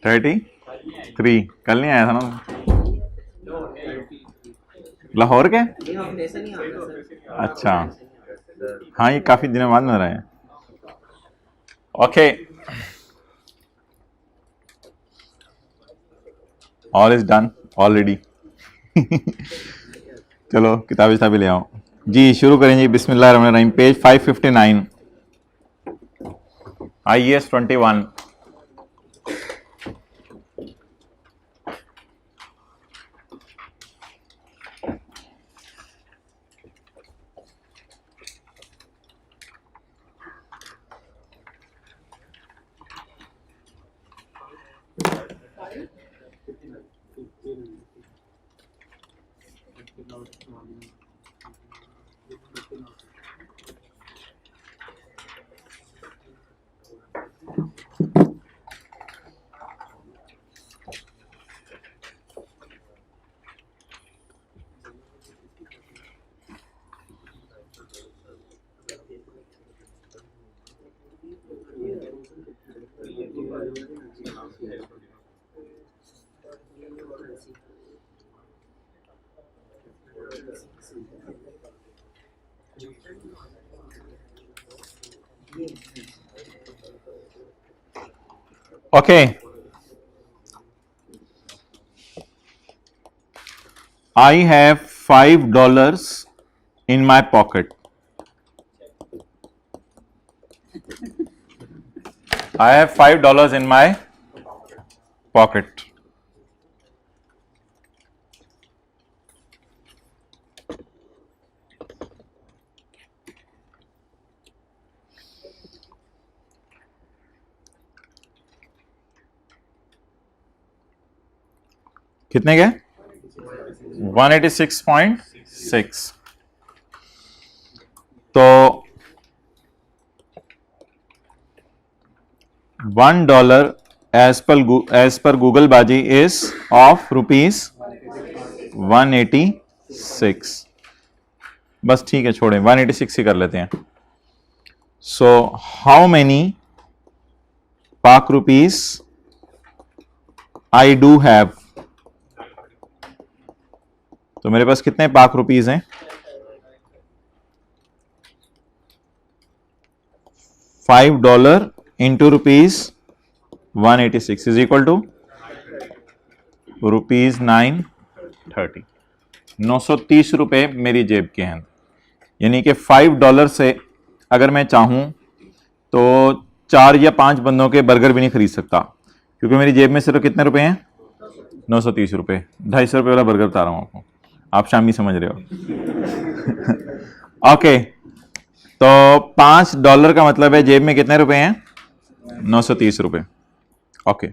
33। कल नहीं आया था ना? लाहौर के? अच्छा, हाँ ये काफी दिनों बाद नजर आए। Okay, all is done already. चलो किताबें ले आओ जी, शुरू करें जी। बिस्मिल्लाहिर्रहमानिर्रहीम। Page 559, IAS 21। Okay, I have $5 in my pocket. I have $5 in my pocket. कितने के? 186.6। तो $1 एज पर गूगल बाजी इज ऑफ ₹186। बस ठीक है, छोड़ें, 186 ही कर लेते हैं। सो हाउ मेनी पाक रुपीज आई डू हैव? तो मेरे पास कितने पाक रुपीज हैं? $5 इंटू ₹186 इज इक्वल टू ₹930। 930 रुपए मेरी जेब के हैं। यानी कि $5 से अगर मैं चाहूं तो 4 या 5 बंदों के बर्गर भी नहीं खरीद सकता, क्योंकि मेरी जेब में सिर्फ कितने रुपए हैं? 930 रुपए। 250 रुपए वाला बर्गर बता रहा हूं आपको, आप शामी समझ रहे हो। ओके, तो $5 का मतलब है जेब में कितने रुपए हैं? 930 रुपए। Okay,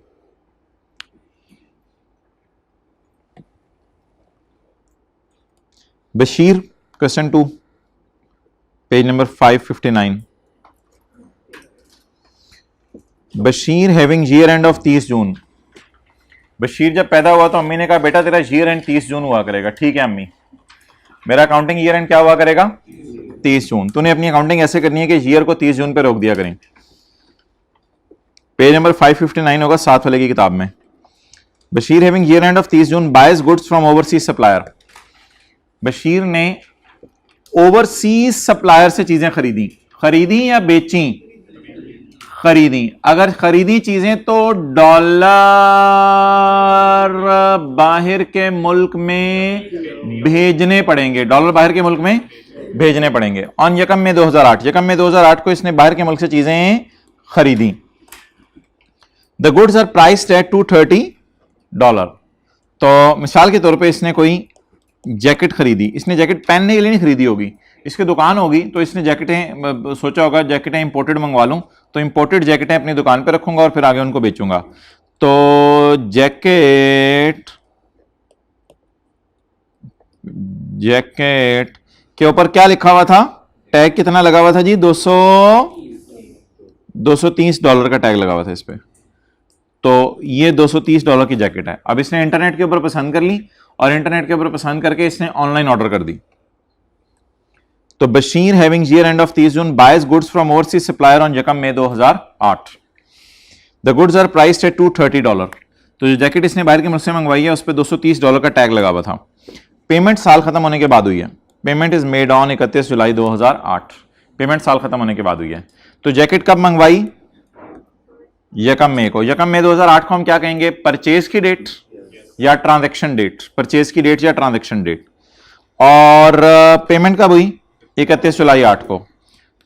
Bashir, question 2, page number 559। Bashir having year end of 30 जून। बशीर जब पैदा हुआ तो अम्मी ने कहा बेटा तेरा ईयर एंड 30 जून हुआ करेगा। ठीक है अम्मी, मेरा अकाउंटिंग ईयर एंड क्या हुआ करेगा? 30 जून। तूने अपनी अकाउंटिंग ऐसे करनी है कि ईयर को 30 जून पे रोक दिया करें। पेज नंबर 559 होगा 7 वाले की किताब में। Bashir having year end of 30 June buys goods from overseas supplier. Bashir ने ओवरसीज सप्लायर से चीजें खरीदी या बेची? खरीदी। अगर खरीदी चीजें तो $, बाहर के मुल्क में भेजने पड़ेंगे। $, बाहर के मुल्क में भेजने पड़ेंगे। ऑन यकम में 2008, यकम में 2008 को इसने बाहर के मुल्क से चीजें खरीदी। The goods are priced at $230। तो मिसाल के तौर पे इसने कोई जैकेट खरीदी। इसने जैकेट पहनने के लिए नहीं खरीदी होगी, इसकी दुकान होगी तो इसने जैकेटें सोचा होगा जैकेटें इंपोर्टेड मंगवा लूं, तो इंपोर्टेड जैकेटें अपनी दुकान पे रखूंगा और फिर आगे उनको बेचूंगा। तो जैकेट के ऊपर क्या लिखा हुआ था? टैग कितना लगा हुआ था जी? $230 का टैग लगा हुआ था इस पे। तो ये $230 की जैकेट है। अब इसने इंटरनेट के ऊपर पसंद कर ली और इंटरनेट के ऊपर पसंद करके इसने ऑनलाइन ऑर्डर कर दी। तो Bashir having year end of 30 June buys goods from overseas supplier on यकम में 2008। The goods are priced at $230। तो जो जैकेट इसने बाहर के मुल्क से मंगवाई है उस पर $230 का टैग लगा हुआ था। पेमेंट साल खत्म होने के बाद हुई है। Payment is made on 31 July 2008। Payment साल खत्म होने के बाद हुई है। तो जैकेट कब मंगवाई? यकम मई को। यकम मई 2008 को हम क्या कहेंगे? परचेज की डेट या ट्रांजैक्शन डेट। परचेज की डेट या ट्रांजैक्शन डेट। और पेमेंट कब हुई? 31 जुलाई 8 को।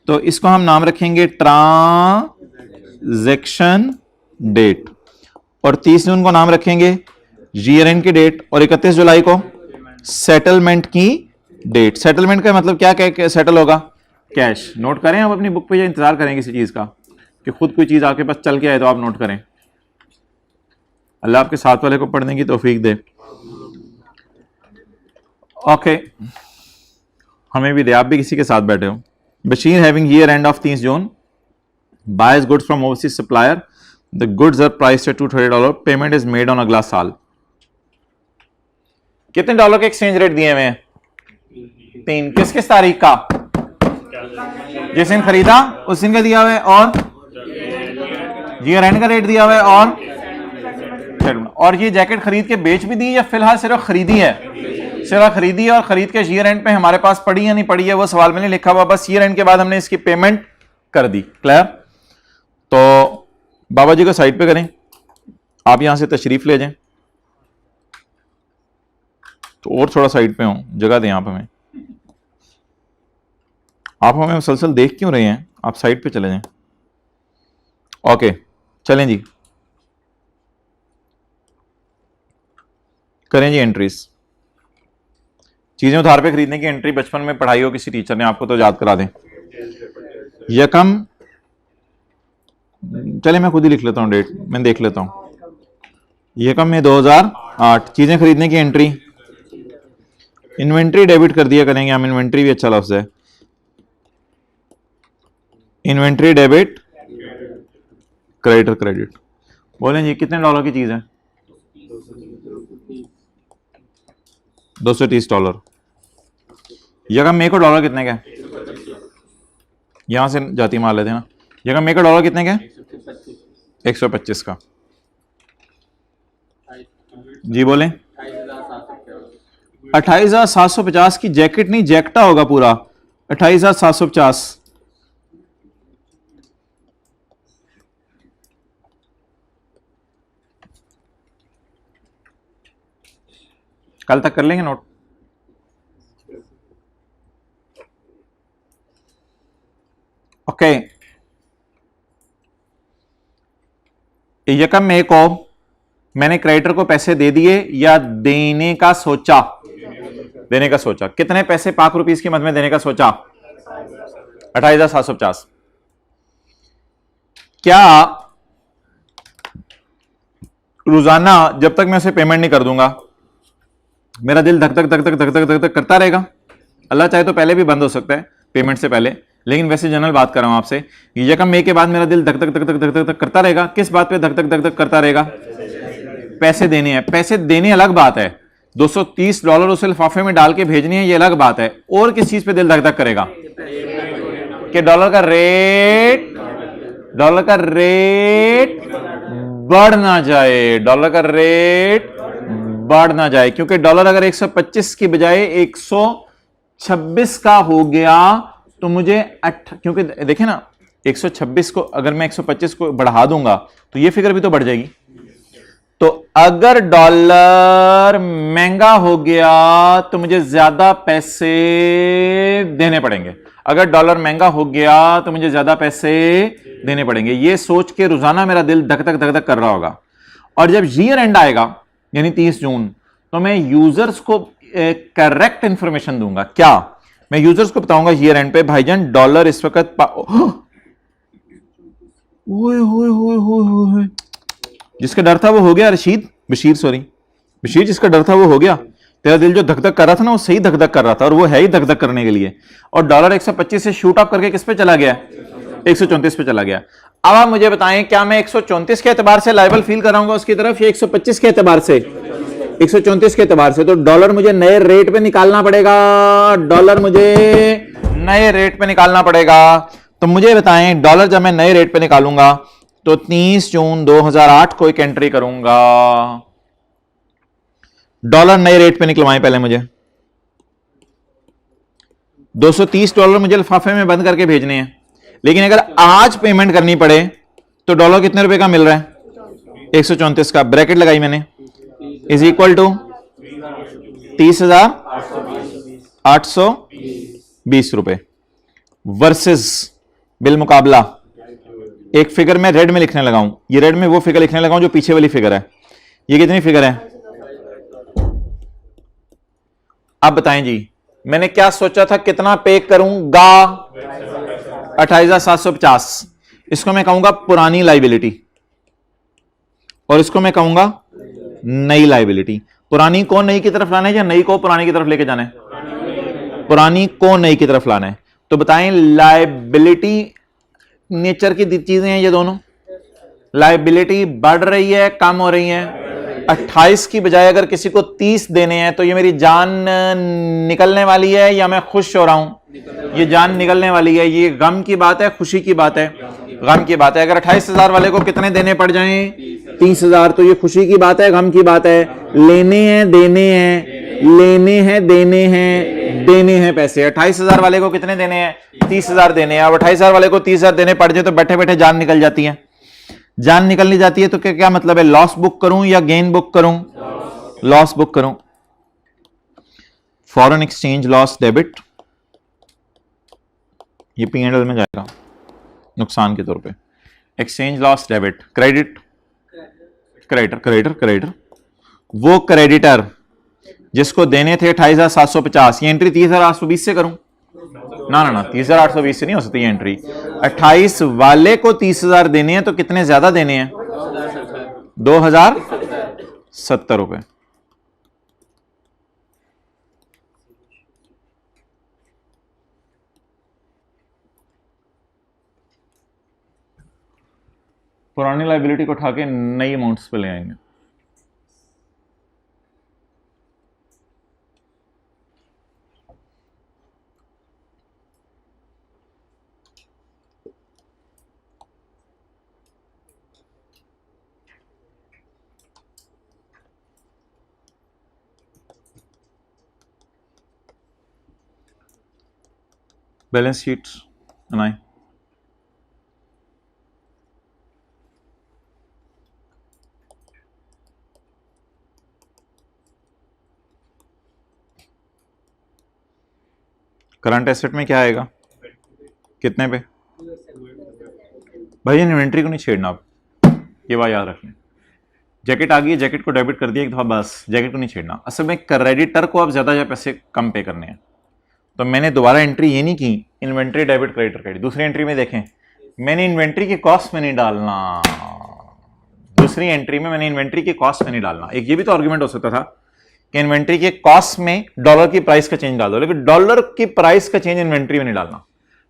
तो इसको हम नाम रखेंगे ट्रांजैक्शन डेट, और 30 जून को नाम रखेंगे ईयर एंड की डेट, और 31 जुलाई को सेटलमेंट की डेट। सेटलमेंट का मतलब क्या क्या सेटल होगा? कैश। नोट करें आप अपनी बुक पे या इंतजार करें किसी चीज का कि खुद कोई चीज आपके पास चल के आए तो आप नोट करें। अल्लाह आपके साथ वाले को पढ़ने की तौफीक दे। ओके, हमें भी दे, आप भी किसी के साथ बैठे हो। Bashir having year end of 30 June buys goods from overseas supplier, the goods are priced at $230, payment is made on अगला साल। कितने डॉलर के एक्सचेंज रेट दिए हुए हैं? 3। किस किस तारीख का? जिस दिन खरीदा उस दिन का दिया हुआ है, और ईयर एंड का रेट दिया हुआ है, और ये जैकेट खरीद के बेच भी दी या फिलहाल सिर्फ खरीदी है? सिर्फ खरीदी है, और खरीद के ईयर एंड पे हमारे पास पड़ी या नहीं पड़ी है वो सवाल में नहीं लिखा हुआ, बस ईयर एंड के बाद हमने इसकी पेमेंट कर दी। क्लियर? तो बाबा जी को साइड पे करें, आप यहां से तशरीफ ले जाएं, तो और थोड़ा साइड पे हो, जगह दें आप हमें। आप हमें मुसलसल देख क्यों रहे हैं? आप साइड पे चले जाएं। ओके, चलें जी, करें जी एंट्रीज। चीजें उधार पे खरीदने की एंट्री बचपन में पढ़ाई हो किसी टीचर ने आपको तो याद करा दें। यकम, चले मैं खुद ही लिख लेता हूं डेट, मैं देख लेता हूं। यकम में 2008 चीजें खरीदने की एंट्री। इन्वेंट्री डेबिट कर दिया करेंगे हम, इन्वेंट्री भी अच्छा लफ्ज है। Inventory debit, creditor credit. बोलें जी कितने डॉलर की चीज है? $230। यकम मई को डॉलर कितने का? यहां से जाती मार लेते हैं ना। यकम मई का डॉलर कितने का? 125 का। जी बोलें। 28,750 की जैकेट नहीं, जैकटा होगा पूरा। 28,750। कल तक कर लेंगे नोट। ओके, यकम मई को मैंने क्रेडिटर को पैसे दे दिए या देने का सोचा? देने का सोचा। कितने पैसे पाक रुपीस की मद में देने का सोचा? 28,750। क्या रोजाना जब तक मैं उसे पेमेंट नहीं कर दूंगा मेरा दिल धक धक धक धक धक धक धक धक करता रहेगा? अल्लाह चाहे तो पहले भी बंद हो सकता है पेमेंट से पहले, लेकिन वैसे जनरल बात कर रहा हूं आपसे। यकम मई के बाद मेरा दिल धक धक धक धक धक धक धक करता रहेगा। किस बात पे धक धक धक धक करता रहेगा? पैसे देने हैं। पैसे देने अलग बात है, $230 उस लिफाफे में डाल के भेजनी है, ये अलग बात है। और किस चीज पे दिल धक धक करेगा? कि डॉलर का रेट बढ़ ना जाए, डॉलर का रेट बढ़ ना जाए, क्योंकि डॉलर अगर 125 की बजाय 126 का हो गया तो मुझे क्योंकि देखें ना 126 को अगर मैं 125 को बढ़ा दूंगा तो ये फिगर भी तो बढ़ जाएगी। तो अगर डॉलर महंगा हो गया तो मुझे ज्यादा पैसे देने पड़ेंगे। अगर डॉलर महंगा हो गया तो मुझे ज्यादा पैसे देने पड़ेंगे। ये सोच के रोजाना मेरा दिल धक धक धक धक कर रहा होगा। और जब ईयर एंड आएगा यानी 30 जून, तो मैं यूजर्स को करेक्ट इंफॉर्मेशन दूंगा। क्या? मैं यूजर्स को बताऊंगा ईयर एंड पे, भाईजान डॉलर इस वक्त जिसका डर था वो हो गया। बशीर जिसका डर था वो हो गया। तेरा दिल जो धक धक कर रहा था ना वो सही धक धक कर रहा था, और वो है ही धक धक करने के लिए। और डॉलर 125 से शूट अप करके किस पे चला गया? 134 पे चला गया। अब आप मुझे बताएं, क्या मैं 134 के एतबार से लायबल फील कराऊंगा उसकी तरफ, या 125 के एतबार से? 134 के एतबार से। तो डॉलर मुझे नए रेट पे निकालना पड़ेगा। डॉलर मुझे नए रेट पे निकालना पड़ेगा। तो मुझे बताएं, डॉलर जब मैं नए रेट पे निकालूंगा तो 30 जून 2008 को एक एंट्री करूंगा। डॉलर नए रेट पे निकलवाएं पहले मुझे। $230 मुझे लिफाफे में बंद करके भेजने हैं, लेकिन अगर आज पेमेंट करनी पड़े तो डॉलर कितने रुपए का मिल रहा है? 134 का। ब्रैकेट लगाई मैंने, इज इक्वल टू 30,820 रुपए वर्सेस बिल मुकाबला एक फिगर में रेड में लिखने लगाऊं। ये रेड में वो फिगर लिखने लगाऊं जो पीछे वाली फिगर है। ये कितनी फिगर है? आप बताएं जी, मैंने क्या सोचा था कितना पे करूंगा? 28,750। इसको मैं कहूंगा पुरानी लाइबिलिटी और इसको मैं कहूंगा नई लाइबिलिटी। पुरानी को नई की तरफ लाना है या नई को पुरानी की तरफ लेके जाना है? पुरानी को नई की तरफ लाना है। तो बताएं, लाइबिलिटी नेचर की चीजें हैं ये दोनों। लाइबिलिटी बढ़ रही है कम हो रही है? 28 की बजाय अगर किसी को 30 देने हैं तो ये मेरी जान निकलने वाली है या मैं खुश हो रहा हूं? ये जान निकलने वाली है। ये गम की बात है, खुशी की बात है? गम की बात है। अगर 28,000 वाले को कितने देने पड़ जाएं? 30,000। तो ये खुशी की बात है, गम की बात है? लेने हैं देने हैं, लेने हैं देने हैं, देने हैं पैसे। 28,000 वाले को कितने देने हैं? 30,000 देने हैं। अब 28,000 वाले को 30,000 देने पड़ जाए तो बैठे बैठे जान निकल जाती है। जान निकलनी जाती है तो क्या मतलब है? लॉस बुक करूं या गेन बुक करूं? लॉस बुक करूं। फॉरेन एक्सचेंज लॉस डेबिट, ये P&L में जाएगा नुकसान के तौर पे। Exchange loss debit, credit, creditor, creditor, creditor. वो क्रेडिटर जिसको देने थे 28,750, ये एंट्री 30,820 से करूं? ना ना ना, 30,820 से नहीं हो सकती ये एंट्री। 28 वाले को 30,000 देने हैं तो कितने ज्यादा देने हैं? 2,070 रुपए। पुरानी लाइबिलिटी को उठा के नई अमाउंट्स पे ले आएंगे। बैलेंस शीट्स बनाए। करंट एसेट में क्या आएगा? कितने पे? भाई इन्वेंट्री को नहीं छेड़ना आप, ये बात याद रख लें। जैकेट आ गई, जैकेट को डेबिट कर दिया एक दफा, बस जैकेट को नहीं छेड़ना। असल में क्रेडिटर को अब ज्यादा पैसे कम पे करने हैं, तो मैंने दोबारा एंट्री ये नहीं की इन्वेंट्री डेबिट क्रेडिटर क्रेडिट। दूसरी एंट्री में देखें, मैंने इन्वेंट्री की कॉस्ट में नहीं डालना। दूसरी एंट्री में मैंने इन्वेंट्री की कॉस्ट में नहीं डालना। एक ये भी तो आर्गुमेंट हो सकता था कि इन्वेंट्री के कॉस्ट में डॉलर की प्राइस का चेंज डाल दो, लेकिन डॉलर की प्राइस का चेंज इन्वेंट्री में नहीं डालना।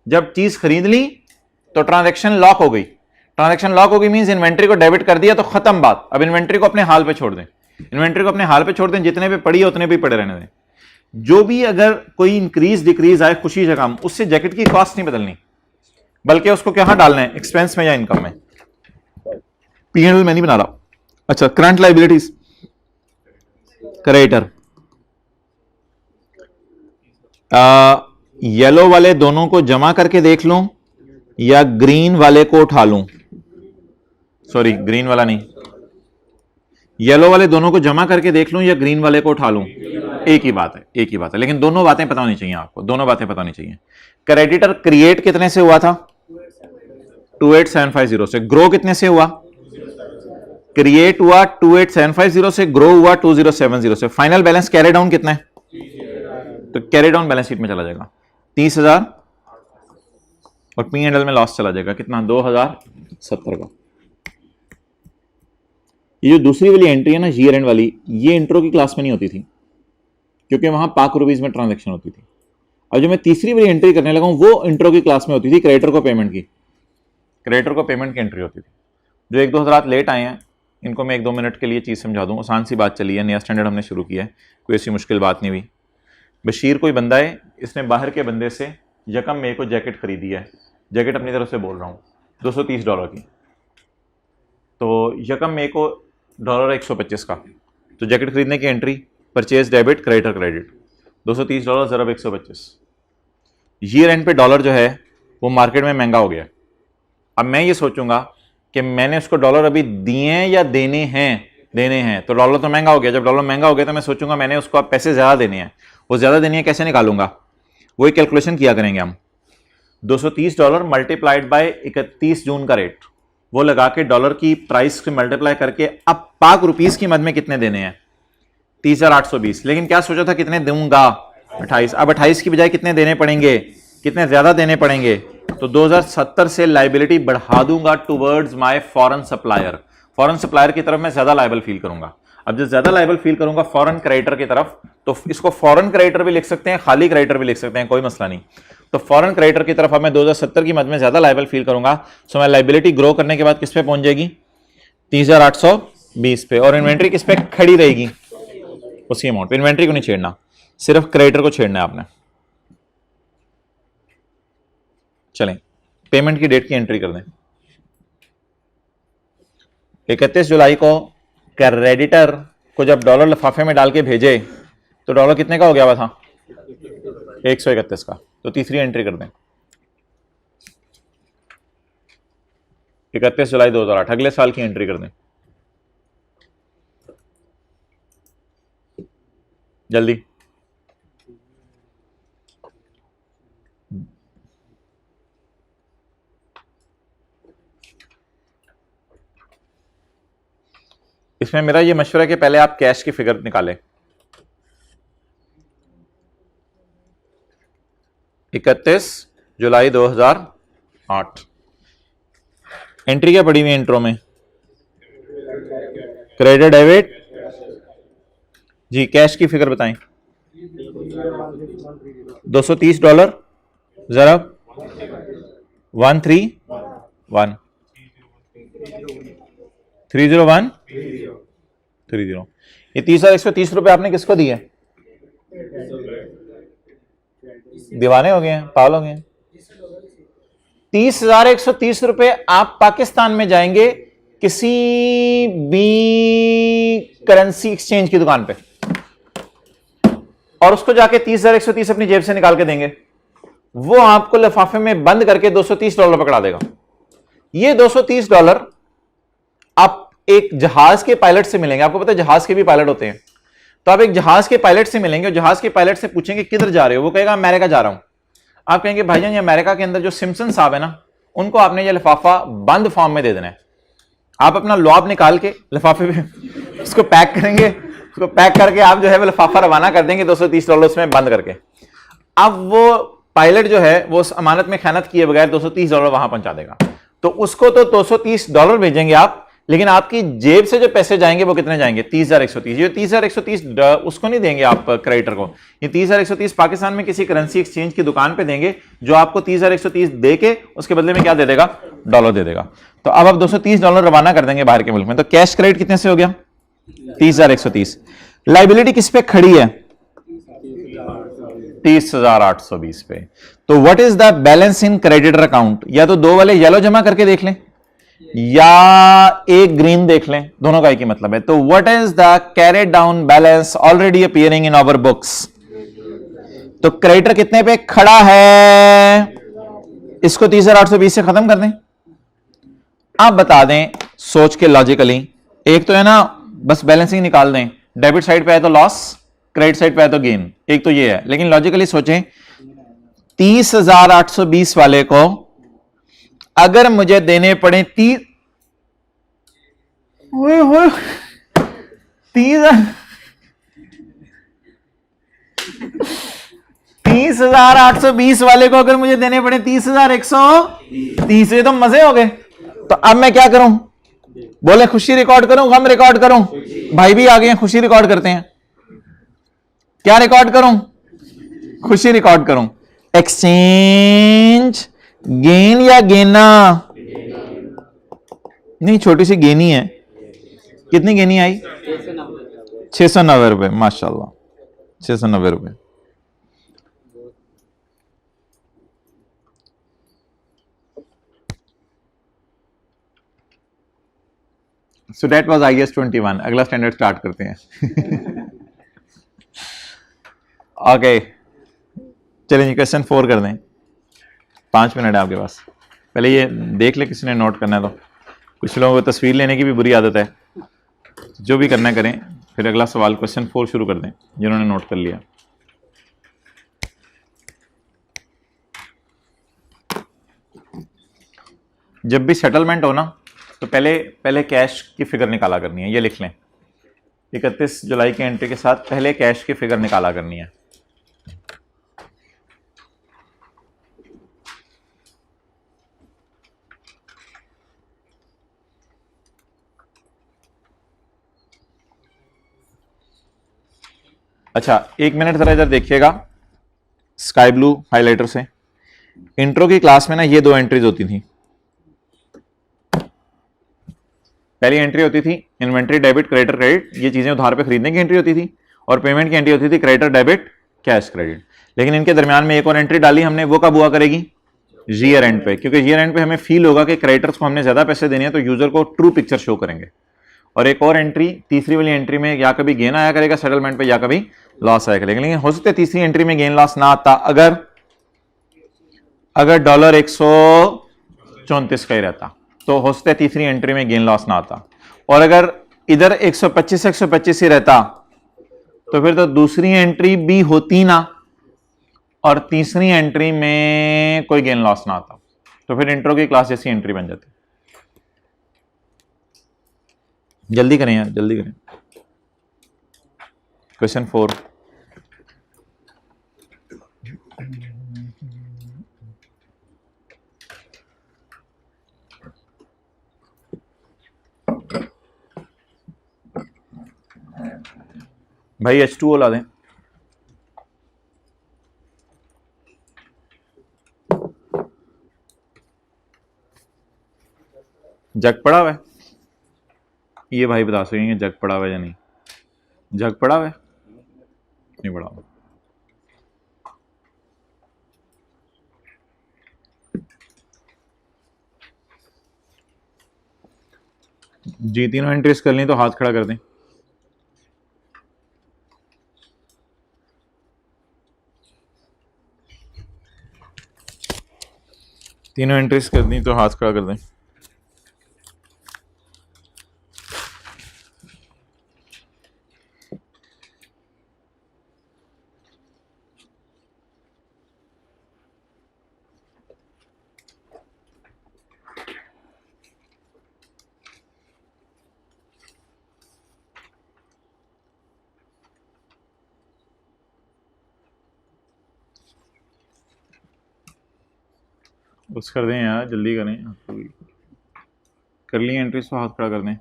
जब चीज खरीद ली तो ट्रांजैक्शन लॉक हो गई। ट्रांजैक्शन लॉक हो गई मींस इन्वेंट्री को डेबिट कर दिया तो खत्म बात। अब इन्वेंट्री को अपने हाल पे छोड़ दें, इन्वेंट्री को अपने हाल पे छोड़ दें, जितने पे पड़ी है उतने पे पड़े रहने दें। जो भी अगर कोई इंक्रीज डिक्रीज आए खुशी से कम, उससे जैकेट की कॉस्ट नहीं बदलनी, बल्कि उसको कहां डालना है? एक्सपेंस में या इनकम में। P&L में नहीं बना रहा। अच्छा, करंट लाइबिलिटीज, क्रेडिटर, येलो वाले दोनों को जमा करके देख लूं या ग्रीन वाले को उठा लूं? सॉरी, ग्रीन वाला नहीं, येलो वाले दोनों को जमा करके देख लूं या ग्रीन वाले को उठा लूं? एक ही बात है, एक ही बात है, लेकिन दोनों बातें पता होनी चाहिए आपको, दोनों बातें पता होनी चाहिए। क्रेडिटर क्रिएट कितने से हुआ था? 28,750 से। ग्रो कितने से हुआ? क्रिएट हुआ 28,750 से, ग्रो हुआ 2070 से। फाइनल बैलेंस कैरी डाउन कितना है? तो कैरी डाउन बैलेंस शीट में चला जाएगा 30,000 और P&L में लॉस चला जाएगा कितना? 2,070 का। ये जो दूसरी वाली एंट्री है ना, ईयर एंड वाली, ये इंट्रो की क्लास में नहीं होती थी क्योंकि वहां पाक रुपीज में ट्रांजैक्शन होती थी। अब जो मैं तीसरी वाली एंट्री करने लगा हूं वो इंट्रो की क्लास में होती थी, क्रेडिटर को पेमेंट की, क्रेडिटर को पेमेंट की एंट्री होती थी। जो एक दो हज़रात लेट आए हैं इनको मैं 1-2 मिनट के लिए चीज़ समझा दूं। आसान सी बात चली है, नया स्टैंडर्ड हमने शुरू किया है, कोई ऐसी मुश्किल बात नहीं हुई। बशीर कोई बंदा है, इसने बाहर के बंदे से यकम मई को जैकेट खरीदी है, जैकेट अपनी तरफ से बोल रहा हूँ $230 की। तो यकम मई को $125 का, तो जैकेट खरीदने की entry, purchase debit, creditor credit, $230 ज़रब 125। Year end पे डॉलर जो है वो मार्केट में महंगा हो गया। अब मैं ये सोचूंगा कि मैंने उसको डॉलर अभी दिए हैं या देने हैं, तो डॉलर तो महंगा हो गया। जब डॉलर महंगा हो गया तो मैं सोचूंगा मैंने उसको अब पैसे ज्यादा देने हैं, वो ज्यादा देने हैं, कैसे निकालूंगा, वही कैलकुलेशन किया करेंगे हम। $230 मल्टीप्लाइड बाय 31 जून का रेट, वो लगा के डॉलर की प्राइस से मल्टीप्लाई करके अब पाक रुपीस की मद में कितने देने हैं, 30,820। लेकिन क्या सोचा था कितने दूंगा, 28। अब 28 की बजाय कितने देने पड़ेंगे, कितने ज्यादा देने पड़ेंगे, तो 2070 से लाइबिलिटी बढ़ा दूंगा towards my foreign supplier. Foreign supplier की तरफ मैं ज्यादा लाइबल फील करूंगा। अब जो ज्यादा लाइबल फील करूंगा फॉरेन क्रेडिटर की तरफ, तो इसको फॉरेन क्रेडिटर भी लिख सकते हैं, खाली क्रेडिटर भी लिख सकते हैं, कोई मसला नहीं। तो फॉरेन क्रेडिटर की तरफ अब मैं 2070 की मद में ज्यादा लाइबल फील करूंगा। सो मैं लाइबिलिटी ग्रो करने के बाद किस पे पहुंच जाएगी, 30,820 पे, और इन्वेंट्री किस पे खड़ी रहेगी, उसी अमाउंट पे। इन्वेंट्री को नहीं छेड़ना, सिर्फ क्रेडिटर को छेड़ना है आपने। चलें पेमेंट की डेट की एंट्री कर दें। 31 जुलाई को क्रेडिटर को जब डॉलर लिफाफे में डाल के भेजे तो डॉलर कितने का हो गया हुआ था, 131 का। तो तीसरी एंट्री कर दें 31 जुलाई 2008, अगले साल की एंट्री कर दें जल्दी। इसमें मेरा ये मशवरा है कि पहले आप कैश की फिगर निकालें। 31 जुलाई 2008 एंट्री क्या पड़ी हुई है इंट्रो में, क्रेडिट डेबिट जी। कैश की फिगर बताएं, $230 ज़रब 131 30130। ये 30,130 आपने किसको दिए, दीवाने हो गए हैं, पागल हो गए हैं। 30,130 आप पाकिस्तान में जाएंगे किसी भी करेंसी एक्सचेंज की दुकान पे और उसको जाके 30,130 अपनी जेब से निकाल के देंगे, वो आपको लिफाफे में बंद करके $230 पकड़ा देगा। ये $230 आप एक जहाज के पायलट से मिलेंगे। आपको पता है जहाज के भी पायलट होते हैं, तो आप एक जहाज के पायलट से मिलेंगे और जहाज के पायलट से पूछेंगे किधर जा रहे हो, वो कहेगा अमेरिका जा रहा हूं। आप कहेंगे भाईजान ये अमेरिका के अंदर जो सिम्पसन साहब है ना, उनको आपने ये लिफाफा बंद फॉर्म में दे देना है। आप अपना लॉब निकाल के लिफाफे पे उसको पैक करेंगे, उसको पैक करके आप जो है वो लिफाफा रवाना कर देंगे $230 उसमें बंद करके। अब वो पायलट जो है वो उस अमानत में खयानत किए बगैर $230 वहां पहुंचा देगा। तो उसको तो $230 भेजेंगे आप, लेकिन आपकी जेब से जो पैसे जाएंगे वो कितने जाएंगे, 30,130। ये 30,130 उसको नहीं देंगे आप क्रेडिटर को, ये 30,130 पाकिस्तान में किसी करेंसी एक्सचेंज की दुकान पे देंगे, जो आपको 30,130 दे के उसके बदले में क्या दे देगा, डॉलर दे देगा। तो अब आप $230 रवाना कर देंगे बाहर के मुल्क में। तो कैश क्रेडिट कितने से हो गया, 30,130। लाइबिलिटी किस पे खड़ी है, 30,820 पे। तो what is the balance in creditor account, या तो दो वाले येलो जमा करके देख लें या एक ग्रीन देख लें, दोनों का एक ही मतलब है। तो what is the carried down balance already appearing in our books. तो क्रेडिटर कितने पे खड़ा है, इसको 30,820 से खत्म कर दें। आप बता दें सोच के लॉजिकली, एक तो है ना बस बैलेंसिंग निकाल दें, डेबिट साइड पे है तो लॉस, क्रेडिट साइड पे है तो गेन, एक तो ये है। लेकिन लॉजिकली सोचें 30,820 वाले को अगर मुझे देने पड़े 30,820 वाले को अगर मुझे देने पड़े 30,130, ये तो मजे हो गए। तो अब मैं क्या करूं, बोले खुशी रिकॉर्ड करूं, गम रिकॉर्ड करूं, भाई भी आ गए हैं, खुशी रिकॉर्ड करते हैं। क्या रिकॉर्ड करूं, खुशी रिकॉर्ड करूं। एक्सचेंज गेन या गेना, नहीं छोटी सी गेनी है। कितनी गेनी आई, 690 रुपए, माशाल्लाह 690 रुपए। So that was IAS 21। अगला स्टैंडर्ड स्टार्ट करते हैं। ओके चलिए क्वेश्चन 4 कर दें, 5 मिनट है आपके पास। पहले ये देख ले किसी ने नोट करना है तो, कुछ लोगों को तस्वीर लेने की भी बुरी आदत है, जो भी करना है करें, फिर अगला सवाल क्वेश्चन 4 शुरू कर दें जिन्होंने नोट कर लिया। जब भी सेटलमेंट हो ना तो पहले कैश की फिगर निकाला करनी है, ये लिख लें, 31 जुलाई की एंट्री के साथ पहले कैश की फिगर निकाला करनी है। अच्छा 1 मिनट जरा इधर देखिएगा स्काई ब्लू हाइलाइटर से। इंट्रो की क्लास में ना ये 2 एंट्रीज होती थी। पहली एंट्री होती थी इन्वेंट्री डेबिट क्रेडिटर क्रेडिट, ये चीजें उधार पे खरीदने की एंट्री होती थी, और पेमेंट की एंट्री होती थी क्रेडिटर डेबिट कैश क्रेडिट। लेकिन इनके दरमियान में एक और एंट्री डाली हमने, वो कब हुआ करेगी? ईयर एंड पे, क्योंकि ईयर एंड पे हमें फील होगा कि क्रेडिटर्स को हमने ज्यादा पैसे देने हैं तो यूजर को ट्रू पिक्चर शो करेंगे। और एक और एंट्री, तीसरी वाली एंट्री में या कभी गेन आया करेगा सेटलमेंट पे या कभी लॉस आया करेगा। लेकिन हो सकता है तीसरी एंट्री में गेन लॉस ना आता अगर डॉलर 134 का ही रहता, तो हो सकता है तीसरी एंट्री में गेन लॉस ना आता। और अगर इधर 125 ही रहता तो फिर तो दूसरी एंट्री भी होती ना, और तीसरी एंट्री में कोई गेन लॉस ना आता, तो फिर इंट्रो की क्लास जैसी एंट्री बन जाती। जल्दी करें यार, जल्दी करें। क्वेश्चन 4, भाई H2O ला दें। जग पड़ा हुआ है, ये भाई बता सकेंगे जग पड़ा हुआ है या नहीं? जग पड़ा हुआ है? नहीं पड़ा हुआ। जी तीनों एंट्रीज कर ली तो हाथ खड़ा कर दें। तीनों एंट्रीज कर दी तो हाथ खड़ा कर दें। बस कर दें यार, जल्दी करें। कर ली एंट्रीज तो हाथ खड़ा कर दें।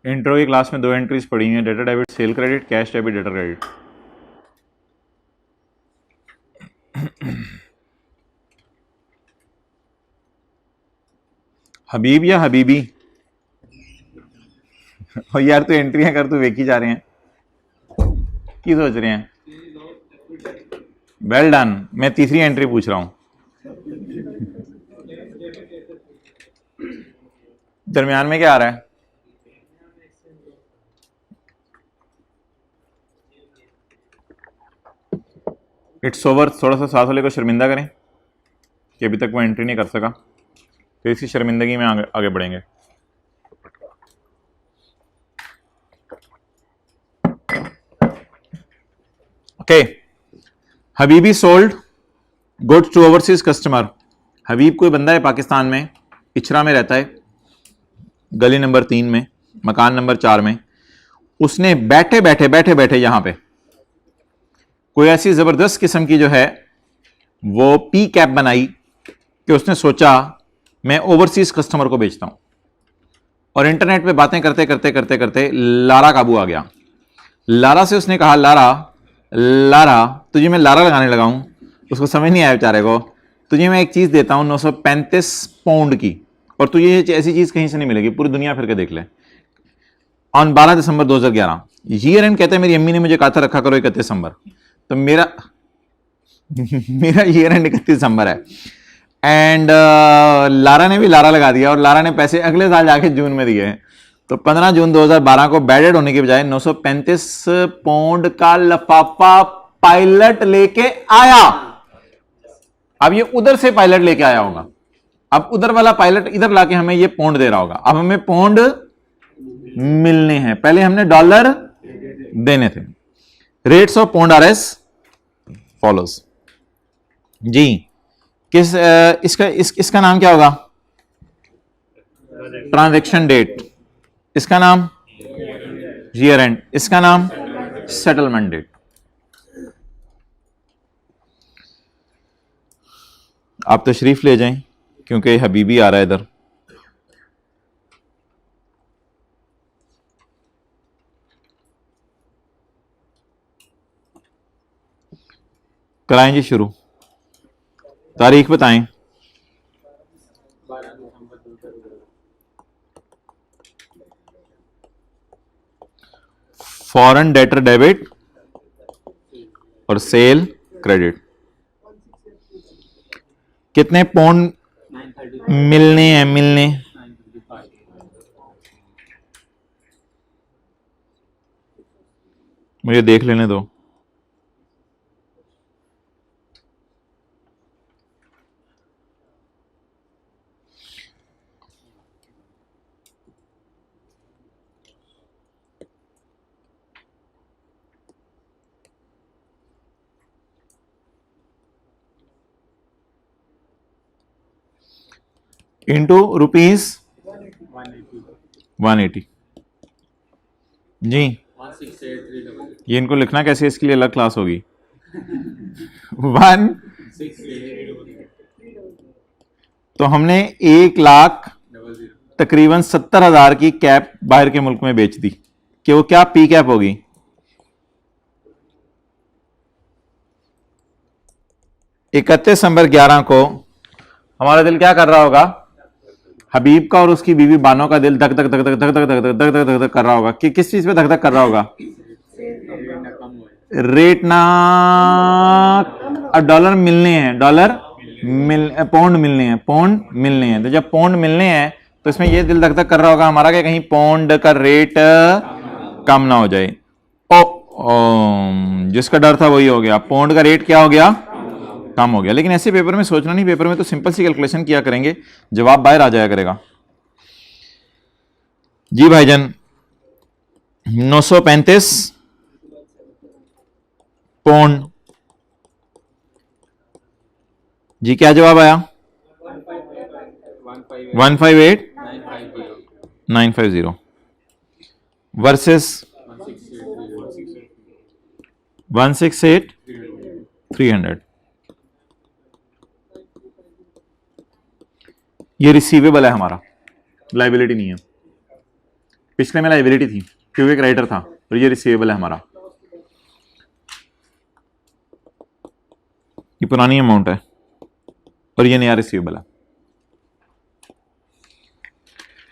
इंट्रो की क्लास में 2 एंट्रीज पड़ी हैं, data debit sale credit, cash debit data credit. Habib या हबीबी? और यार तू एंट्रियां कर, तू वेखी जा रहे हैं, की सोच रहे हैं? Well done. मैं तीसरी एंट्री पूछ रहा हूं, दरमियान में क्या आ रहा है? It's over. थोड़ा सा साथ वाले को शर्मिंदा करें कि अभी तक वो एंट्री नहीं कर सका, तो इसकी शर्मिंदगी में आगे बढ़ेंगे। ओके, हबीबी sold goods to overseas customer. Habib कोई बंदा है पाकिस्तान में, इचरा में रहता है, गली नंबर 3 में, मकान नंबर 4 में। उसने बैठे बैठे यहां पे कोई ऐसी जबरदस्त किस्म की जो है वो पी कैप बनाई कि उसने सोचा मैं ओवरसीज कस्टमर को बेचता हूं, और इंटरनेट पे बातें करते करते करते करते लारा काबू आ गया। लारा से उसने कहा, लारा तुझे मैं लारा लगाने लगा हूं। उसको समझ नहीं आया बेचारे को। तुझे मैं एक चीज देता हूं 935 पाउंड की, और तुझे ऐसी चीज कहीं से नहीं मिलेगी, पूरी दुनिया फिर के देख ले। ऑन 12 दिसंबर 2011 ईयर एंड कहते हैं मेरी अम्मी ने मुझे कहा था रखा करो 31 दिसंबर, तो मेरा मेरा ईयर एंड 31 दिसंबर है। एंड लारा ने भी लारा लगा दिया और लारा ने पैसे अगले साल जाके जून में दिए हैं। तो 15 जून 2012 को बैडेड होने के बजाय 935 पाउंड का लफाफा पायलट लेके आया। अब ये उधर से पायलट लेके आया होगा, अब उधर वाला पायलट इधर लाके हमें ये पौंड दे रहा होगा। अब हमें पौंड मिलने हैं, पहले हमने डॉलर देने थे। Rates of pound are as follows जी। इसका नाम क्या होगा? ट्रांजैक्शन डेट, इसका नाम ईयर एंड, इसका नाम सेटलमेंट डेट। आप तशरीफ ले जाएं क्योंकि हबीबी आ रहा है इधर। कराएं जी शुरू, तारीख बताएं। फॉरेन डेटर डेबिट और सेल क्रेडिट। कितने पौंड मिलने हैं? मिलने मुझे देख लेने दो। इंटू रुपीज 180 जी। ये इनको लिखना कैसे, इसके लिए अलग क्लास होगी। 1 तो हमने 1,00,000 तकरीबन 70,000 की कैप बाहर के मुल्क में बेच दी कि वो क्या पी कैप होगी। इकतीस दिसंबर 11 को हमारा दिल क्या कर रहा होगा? हबीब का और उसकी बीवी बानो का दिल धक धक धक धक धक धक धक धक धक धक धक कर रहा होगा कि किस चीज पे धक धक कर रहा होगा? रेट ना, डॉलर मिलने हैं, पौंड मिलने हैं, पौंड मिलने हैं। तो जब पौंड मिलने हैं तो इसमें ये दिल धक धक कर रहा होगा हमारा कि कहीं पौंड का रेट कम ना हो जाए। जिसका डर था वही हो गया, पौंड का रेट क्या हो गया? कम हो गया। लेकिन ऐसे पेपर में सोचना नहीं, पेपर में तो सिंपल सी कैलकुलेशन किया करेंगे, जवाब बाहर आ जाया करेगा। जी भाईजान 935 पौंड जी, क्या जवाब आया? 158,950 वर्सेस 168,300। ये रिसीवेबल है हमारा, लाइबिलिटी नहीं है। पिछले में लाइबिलिटी थी क्योंकि क्रेडिटर था, और ये रिसीवेबल है हमारा। ये पुरानी अमाउंट है और ये नया रिसीवेबल है।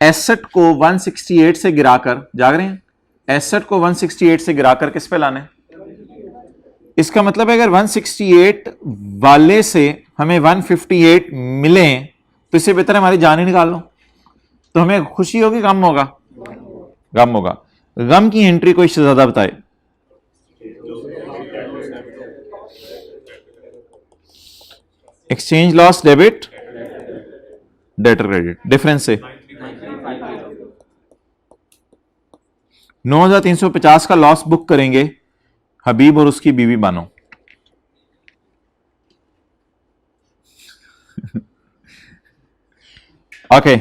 एसेट को 168 से गिराकर, जाग रहे हैं, एसेट को 168 से गिराकर किस पे लाने? इसका मतलब है अगर 168 वाले से हमें 158 मिले तो इससे बेहतर हमारी जान ही निकाल लो। तो हमें खुशी होगी, गम होगा? गम होगा। गम की एंट्री कोई ज्यादा बताए। Exchange loss debit, debtor credit, difference से 9,350 का लॉस बुक करेंगे हबीब और उसकी बीवी बानो। ओके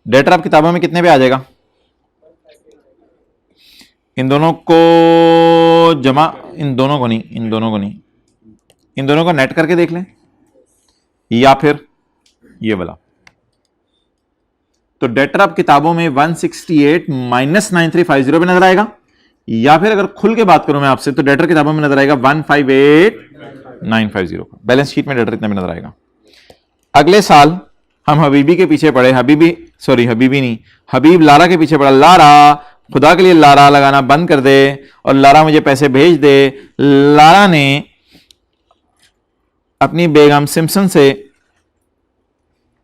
डेटर आप किताबों में कितने पे आ जाएगा? इन दोनों को जमा, इन दोनों को नहीं, इन दोनों को नहीं, इन दोनों को नेट करके देख लें, या फिर ये वाला। तो डेटर आप किताबों में 168 माइनस 9350 पे नजर आएगा, या फिर अगर खुल के बात करूं मैं आपसे तो डेटर किताबों में नजर आएगा 158,950। बैलेंस शीट में डेटर इतने में नजर आएगा। अगले साल हम हबीबी के पीछे पड़े, हबीबी सॉरी हबीबी नहीं, हबीब लारा के पीछे पड़ा। लारा, खुदा के लिए लारा लगाना बंद कर दे और लारा मुझे पैसे भेज दे। लारा ने अपनी बेगम सिम्पसन से,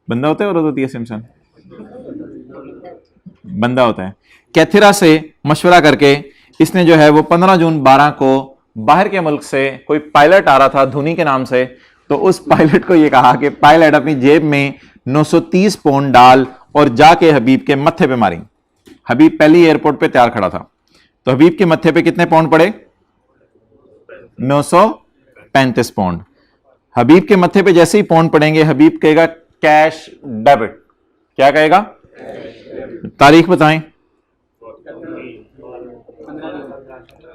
बंदा होता है औरत होती है सिम्पसन, बंदा होता है, कैथिरा से मशवरा करके इसने जो है वो 15 जून 12 को बाहर के मुल्क से कोई पायलट आ रहा था धुनी के नाम से, तो उस पायलट को ये कहा कि पायलट अपनी जेब में 930 पाउंड डाल और जाके हबीब के मत्थे पे मारी। हबीब पहली एयरपोर्ट पे तैयार खड़ा था, तो हबीब के मत्थे पे कितने पाउंड पड़े? 935 पाउंड। हबीब के मत्थे पे जैसे ही पाउंड पड़ेंगे हबीब कहेगा कैश डेबिट। क्या कहेगा? तारीख बताएं।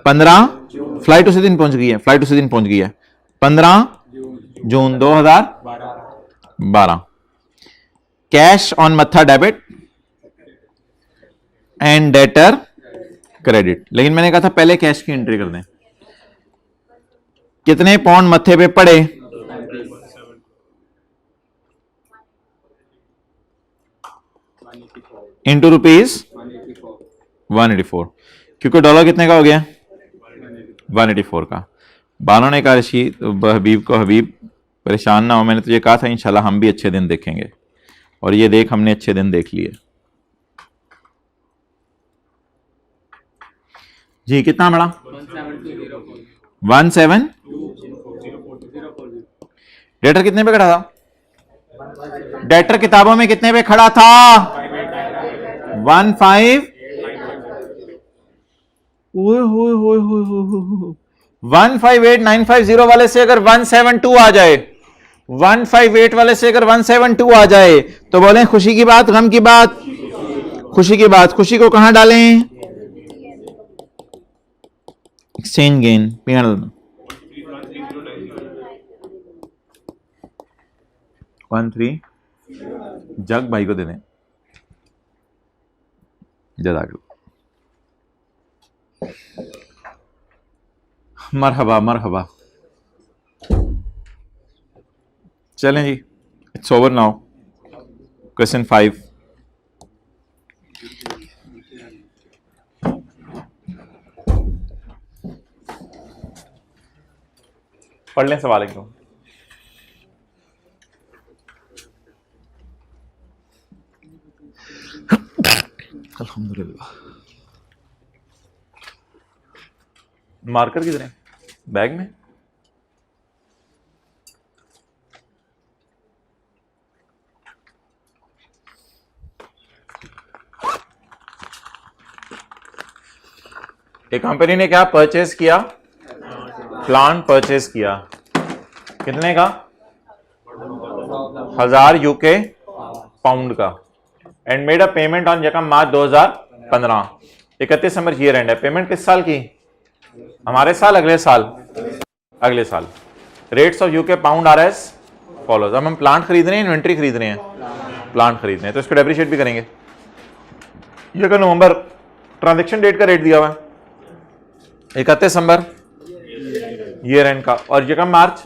15, फ्लाइट उसी दिन पहुंच गई है, फ्लाइट उसी दिन पहुंच गई है, 15 जून 2012। कैश ऑन मत्था डेबिट एंड डेटर क्रेडिट। लेकिन मैंने कहा था पहले कैश की एंट्री कर दें। कितने पाउंड मत्थे पे पड़े? इंटू रुपीज 184, क्योंकि डॉलर कितने का हो गया? 184 का। बानों ने कहा रशीद हबीब को, हबीब परेशान ना हो, मैंने तुझे कहा था इंशाल्लाह हम भी अच्छे दिन देखेंगे, और ये देख हमने अच्छे दिन देख लिए। जी कितना बड़ा? 17। डेटर कितने पे खड़ा था? डेटर किताबों में कितने पे खड़ा था? 15। 158950 वाले से अगर 172 आ जाए, 158 वाले से अगर 172 आ जाए तो बोलें खुशी की बात, गम की बात? खुशी की बात। खुशी को कहां डालें? एक्सचेंज गेन पीएनएल में 13 जग भाई को दे दें। जज़ाकल्लाह। मरहबा मरहबा। चलें जी, इट्स ओवर नाउ। क्वेश्चन 5। पढ़ लें सवाल एकदम। अल्हम्दुलिल्लाह। मार्कर किधर है? बैग में? एक कंपनी ने क्या परचेज किया? प्लांट परचेज किया। कितने का? 1000 यूके पाउंड का। And made a payment on यकम मार्च 2015। 31 दिसंबर ईयर एंड है। पेमेंट किस साल की? हमारे साल, अगले साल? अगले साल। Rates of UK pound are as follows. अब हम प्लांट खरीद रहे हैं, इन्वेंट्री खरीद रहे हैं? प्लांट खरीद रहे हैं, तो इसको डेप्रिशिएट भी करेंगे। ये का नवंबर ट्रांजेक्शन डेट का रेट दिया हुआ है, 31 दिसंबर ईयर एंड का, और यकम मार्च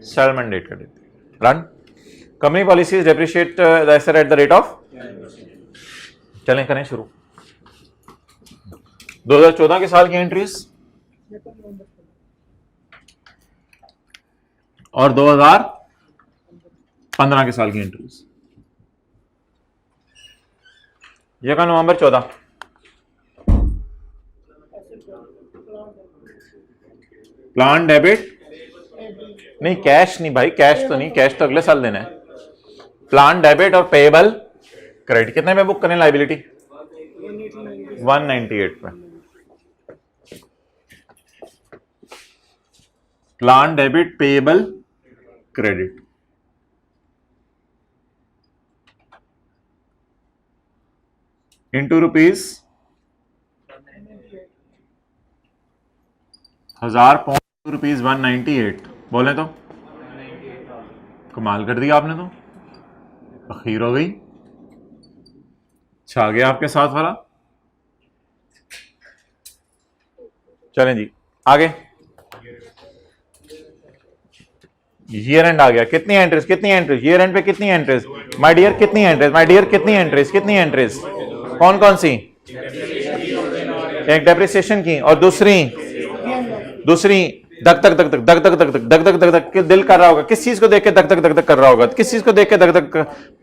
सेटलमेंट डेट का date. Run. Company policies depreciate the asset at the rate of. चलें करें शुरू। 2014 के साल की एंट्रीज और 2015 के साल की एंट्रीज। यह का नवंबर 14। प्लान डेबिट नहीं, कैश नहीं भाई, कैश तो नहीं, कैश तो अगले साल देना है। प्लान डेबिट और पेएबल क्रेडिट कितने पे बुक करें लाइबिलिटी? 198 पे। Plan debit payable credit into rupees 1000 pound rupees 198। बोले तो कमाल कर दिया आपने, तो अखीर हो गई, छा गया आपके साथ वाला। चलें जी आगे। ईयर एंड आ गया, कितनी एंट्रीज, कितनी एंट्रीज, ईयर एंड पे कितनी एंट्रीज माय डियर, कितनी एंट्रीज माय डियर, कितनी एंट्रीज, कितनी एंट्रीज, कौन कौन सी, एक डेप्रिसिएशन की और दूसरी धक धक धक धक धक धक धक धक धक धक धक दिल कर रहा होगा, किस चीज को देख के धक धक धक धक कर रहा होगा, किस चीज को देख के धक धक,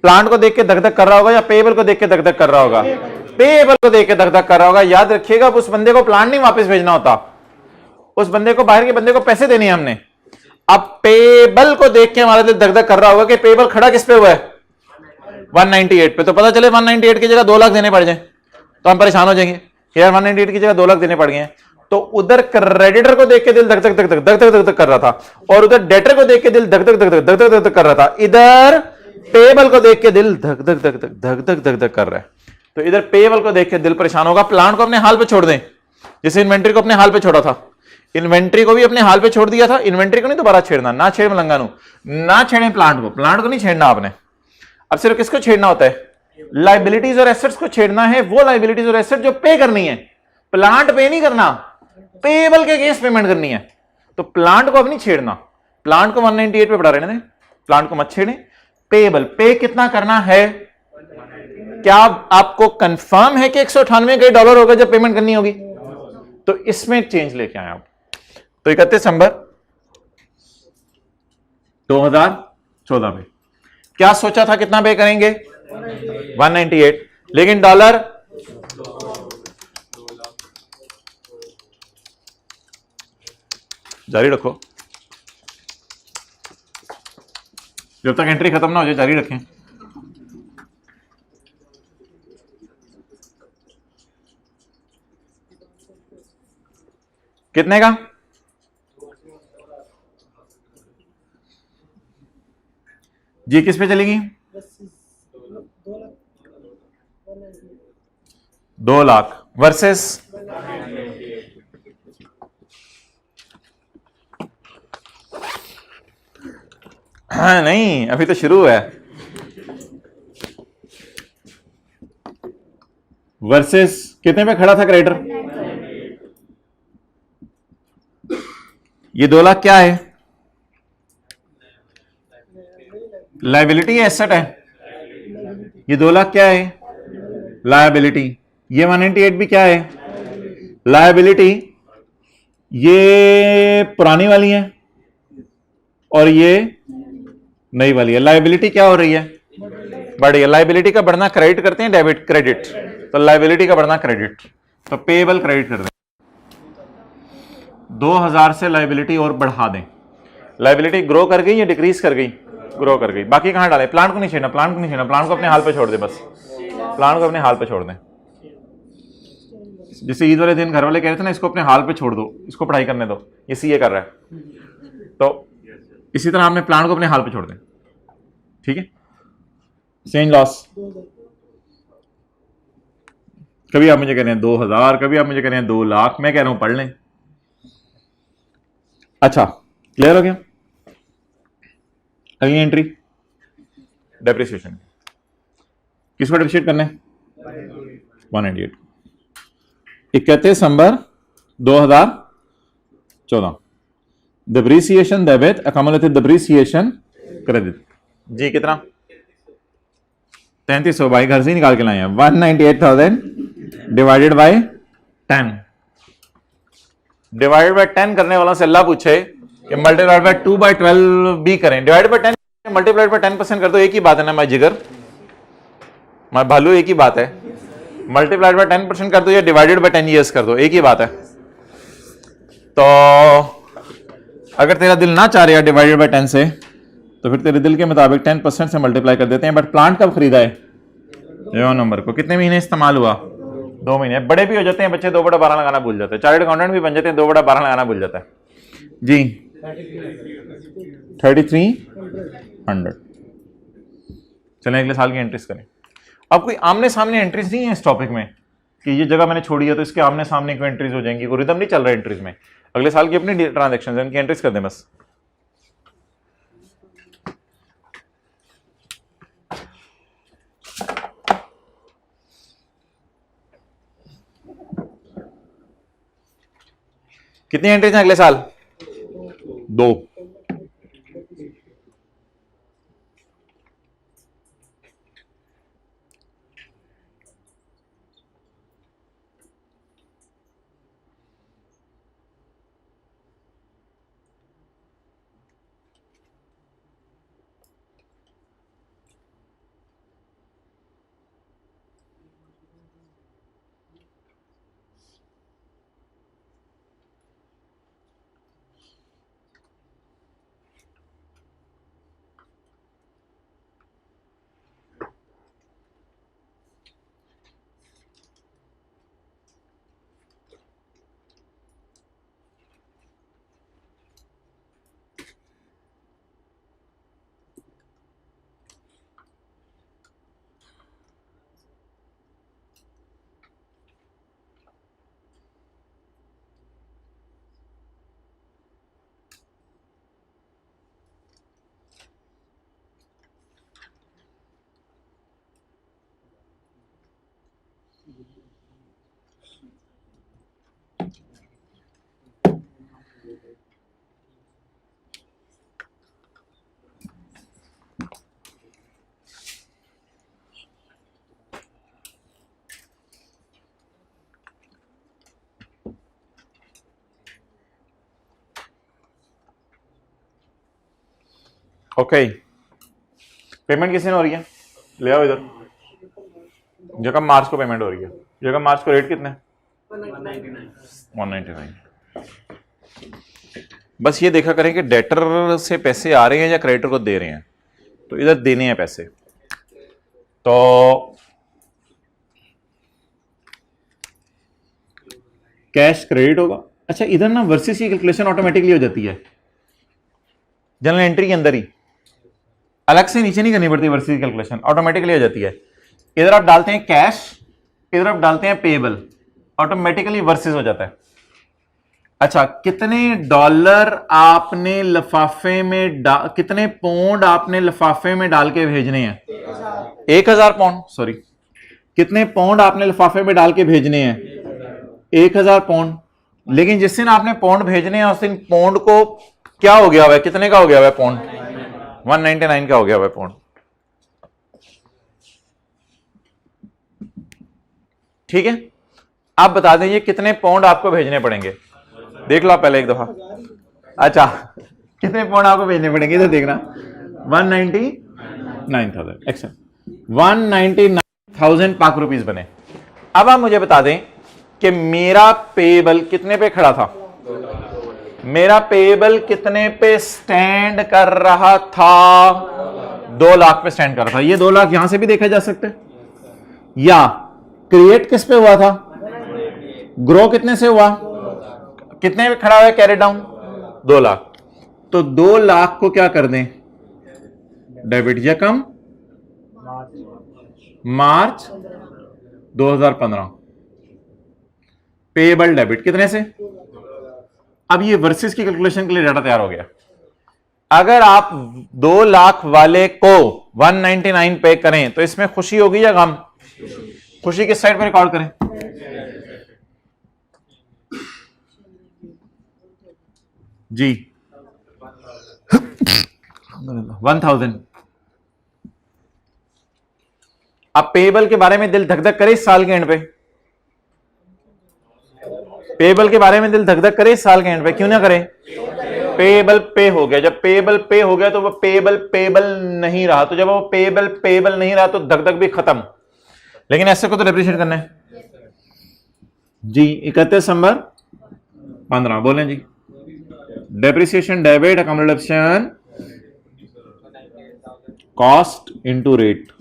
प्लांट को देख के धक धक कर रहा होगा या पेबल को देख के धक धक कर रहा होगा, पेबल को देख के धक धक कर रहा होगा। याद रखिएगा उस बंदे को प्लांट नहीं वापस भेजना होता, उस बंदे को, बाहर के बंदे को पैसे देने हैं हमने। अब पेबल को देख के हमारा दिल धक धक कर रहा होगा कि पेबल खड़ा किस पे हुआ है, 198 पे, तो पता चले 198 की जगह 2 लाख देने पड़ जाए तो हम परेशान हो जाएंगे यार, 198 की जगह 2 लाख देने पड़ गए। तो उधर क्रेडिटर को देख के दिल धक धक धक धक धक धक धक धक कर रहा था और उधर डेटर को देख के दिल धक धक धक धक धक धक धक कर रहा था, इधर पेबल को देख के दिल धक धक धक धक धक धक धक धक कर रहा है। तो इधर पेबल को देख के दिल परेशान होगा, प्लांट को अपने हाल पे छोड़ दें, जैसे इन्वेंट्री को अपने हाल पे छोड़ा था, इन्वेंट्री को भी अपने हाल पे छोड़ दिया था, इन्वेंट्री को नहीं दोबारा छेड़ना, ना छेड़ मलंगानू, ना छेड़े प्लांट को नहीं छेड़ना आपने। अब सिर्फ किसको छेड़ना होता है, लाइबिलिटीज और एसेट्स को छेड़ना है, वो लाइबिलिटीज और एसेट जो पे करनी है, प्लांट पे नहीं करना, पेबल के अगेंस्ट पेमेंट करनी है। तो प्लांट को अब नहीं छेड़ना, प्लांट को 198 पे बढ़ा रहने दें, प्लांट को मत छेड़ें। पेबल पे कितना करना है, क्या आपको कंफर्म है कि 198 कई डॉलर होगा जब पेमेंट करनी होगी, तो इसमें चेंज लेके आए आप। तो 31 दिसंबर 2014 पे क्या सोचा था, कितना पे करेंगे 198, लेकिन डॉलर जारी रखो, जब तक एंट्री खत्म ना हो जाए जारी रखें। कितने का, जी किस पे चलेगी, 2 लाख वर्सेस हाँ नहीं अभी तो शुरू है, वर्सेस कितने पे खड़ा था क्रेडिटर, ये 2 लाख क्या है, लायबिलिटी है एसेट है, ये 2 लाख क्या है, लायबिलिटी, ये 198 भी क्या है, लायबिलिटी, ये पुरानी वाली है और ये नई वाली है। लायबिलिटी क्या हो रही है, बढ़ रही है, लायबिलिटी का बढ़ना क्रेडिट करते हैं, डेबिट क्रेडिट, तो लायबिलिटी का बढ़ना क्रेडिट, तो पेएबल क्रेडिट कर दें, 2000 से लायबिलिटी और बढ़ा दें, लायबिलिटी ग्रो कर गई या डिक्रीज कर गई, ग्रो कर गई, बाकी कहां डालें, प्लांट को नहीं छेड़ना, प्लांट को नहीं छेड़ना, प्लांट को अपने हाल पे छोड़ दे, बस प्लांट को अपने हाल पे छोड़ दें। जैसे ईद वाले दिन घर वाले कह रहे थे ना, इसको अपने हाल पे छोड़ दो, इसको पढ़ाई करने दो, ये सीए कर रहा है, तो इसी तरह हमने प्लांट को अपने हाल पे छोड़ दें, ठीक है। चेंज लॉस, कभी आप मुझे कह रहे हैं 2000, कभी आप मुझे कह रहे हैं 2 लाख, मैं कह रहा हूं पढ़ लें। अच्छा क्लियर हो गया। अगली एंट्री डेप्रिसिएशन, किसको डेप्रिशिएट करना है, 198, 31 दिसंबर 2014, depreciation debit, accumulated depreciation credit, जी कितना 3300 भाई घर से ही निकाल के लाए हैं, 198,000 डिवाइडेड बाय 10, डिवाइडेड बाय 10 करने वाला से अल्लाह पूछे कि मल्टीप्लाइड बाय 2/12 भी करें, डिवाइडेड बाय 10 मल्टीप्लाइड बाय 10% कर दो, एक ही बात है ना, मैं जिगर मैं भालू, एक ही बात है, मल्टीप्लाइड बाय 10% कर दो या डिवाइडेड बाय 10 ईयर्स कर दो, एक ही बात है। तो अगर तेरा दिल ना चाह रहा डिवाइडेड बाय 10 से, तो फिर तेरे दिल के मुताबिक 10% से मल्टीप्लाई कर देते हैं। बट प्लांट कब खरीदा है, नवंबर को, कितने महीने इस्तेमाल हुआ, 2 महीने। बड़े भी हो जाते हैं बच्चे, 2/12 लगाना भूल जाते हैं, चार्टर्ड अकाउंटेंट भी बन जाते हैं, 2/12 लगाना भूल जाता है जी, 3300। चलें अगले साल की एंट्रीज करें। अब कोई आमने सामने एंट्रीज नहीं है इस टॉपिक में कि ये जगह मैंने छोड़ी है तो इसके आमने सामने कोई एंट्रीज हो जाएंगी, कोई रिदम नहीं चल रहा है एंट्रीज में। अगले साल की अपनी ट्रांजेक्शन इनकी एंट्रीज कर दें बस। कितनी एंट्रीज हैं अगले साल, 2। ओके, पेमेंट किसी ने हो रही है, ले आओ इधर। जगह मार्च को पेमेंट हो रही है, जगह मार्च को रेट कितने 199। बस ये देखा करें कि डेटर से पैसे आ रहे हैं या क्रेडिटर को दे रहे हैं, तो इधर देने हैं पैसे, तो कैश क्रेडिट होगा। अच्छा, इधर ना वर्सेस की कैलकुलेशन ऑटोमेटिकली हो जाती है जनरल एंट्री के अंदर ही, अलग से नीचे नहीं करनी पड़ती, वर्सेस की कैलकुलेशन ऑटोमेटिकली हो जाती है। इधर आप डालते हैं कैश, इधर आप डालते हैं पेएबल, ऑटोमेटिकली वर्सेस हो जाता है। अच्छा, कितने डॉलर आपने लिफाफे में कितने पाउंड आपने लिफाफे में डाल के भेजने हैं? 1000 पाउंड, सॉरी, कितने पाउंड आपने लिफाफे में डाल के भेजने हैं? 1000 पाउंड। लेकिन जिस दिन आपने पाउंड भेजने हैं उस दिन पाउंड को क्या हो गया हुआ है, कितने का हो गया हुआ है पाउंड? 199 का हो गया हुआ है पाउंड। ठीक है, आप बता दें ये कितने पाउंड आपको भेजने पड़ेंगे, देख लो पहले एक दफा। अच्छा, कितने पाउंड आपको भेजने पड़ेंगे, इधर देखना, 199,000, एक्शन 199,000 पाक रुपीस बने। अब आप मुझे बता दें कि मेरा पेएबल कितने पे खड़ा था, मेरा पेएबल कितने पे स्टैंड कर रहा था? 2 लाख पे स्टैंड कर रहा था। ये 2 लाख यहां से भी देखा जा सकता है, या क्रिएट किस पे हुआ था, ग्रो कितने से हुआ, कितने पे खड़ा हुआ है कैरी डाउन? 2 लाख। तो 2 लाख को क्या कर दें, डेबिट यकम मार्च 2015, पेएबल डेबिट कितने से? अब ये वर्सेस की कैलकुलेशन के लिए डाटा तैयार हो गया। अगर आप 2 लाख वाले को 199 पे करें तो इसमें खुशी होगी या गम? खुशी किस साइड पे रिकॉर्ड करें? जी 1000। अब पेएबल के बारे में दिल धक धक करे इस साल के एंड पे, पेएबल के बारे में दिल धक धक करे इस साल के एंड पे, क्यों ना करे? पेएबल पे हो गया, जब पेएबल पे हो गया तो वो पेएबल पेएबल नहीं रहा, तो जब वो पेएबल पेएबल नहीं रहा तो धक धक भी खत्म। लेकिन ऐसे को तो डेप्रिशिएट करना है जी। 31 दिसंबर 15 बोलें जी, depreciation debit accommodation cost into rate.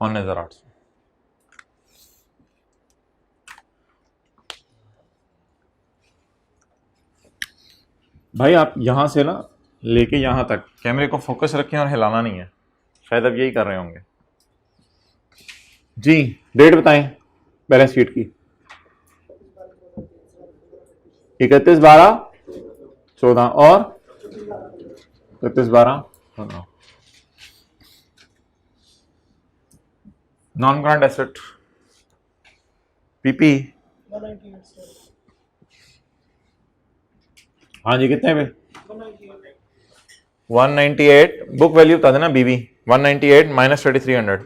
On 1800। भाई आप यहां से ना लेके यहां तक कैमरे को फोकस रखें और हिलाना नहीं है, शायद अब यही कर रहे होंगे जी। डेट बताएं बैलेंस शीट की। 31/12/14 और 31/12/15। नॉन करंट एसेट पीपी, हाँ जी, कितने पे? 198। बुक वैल्यू बता देना बीबी। 198 माइनस 3300,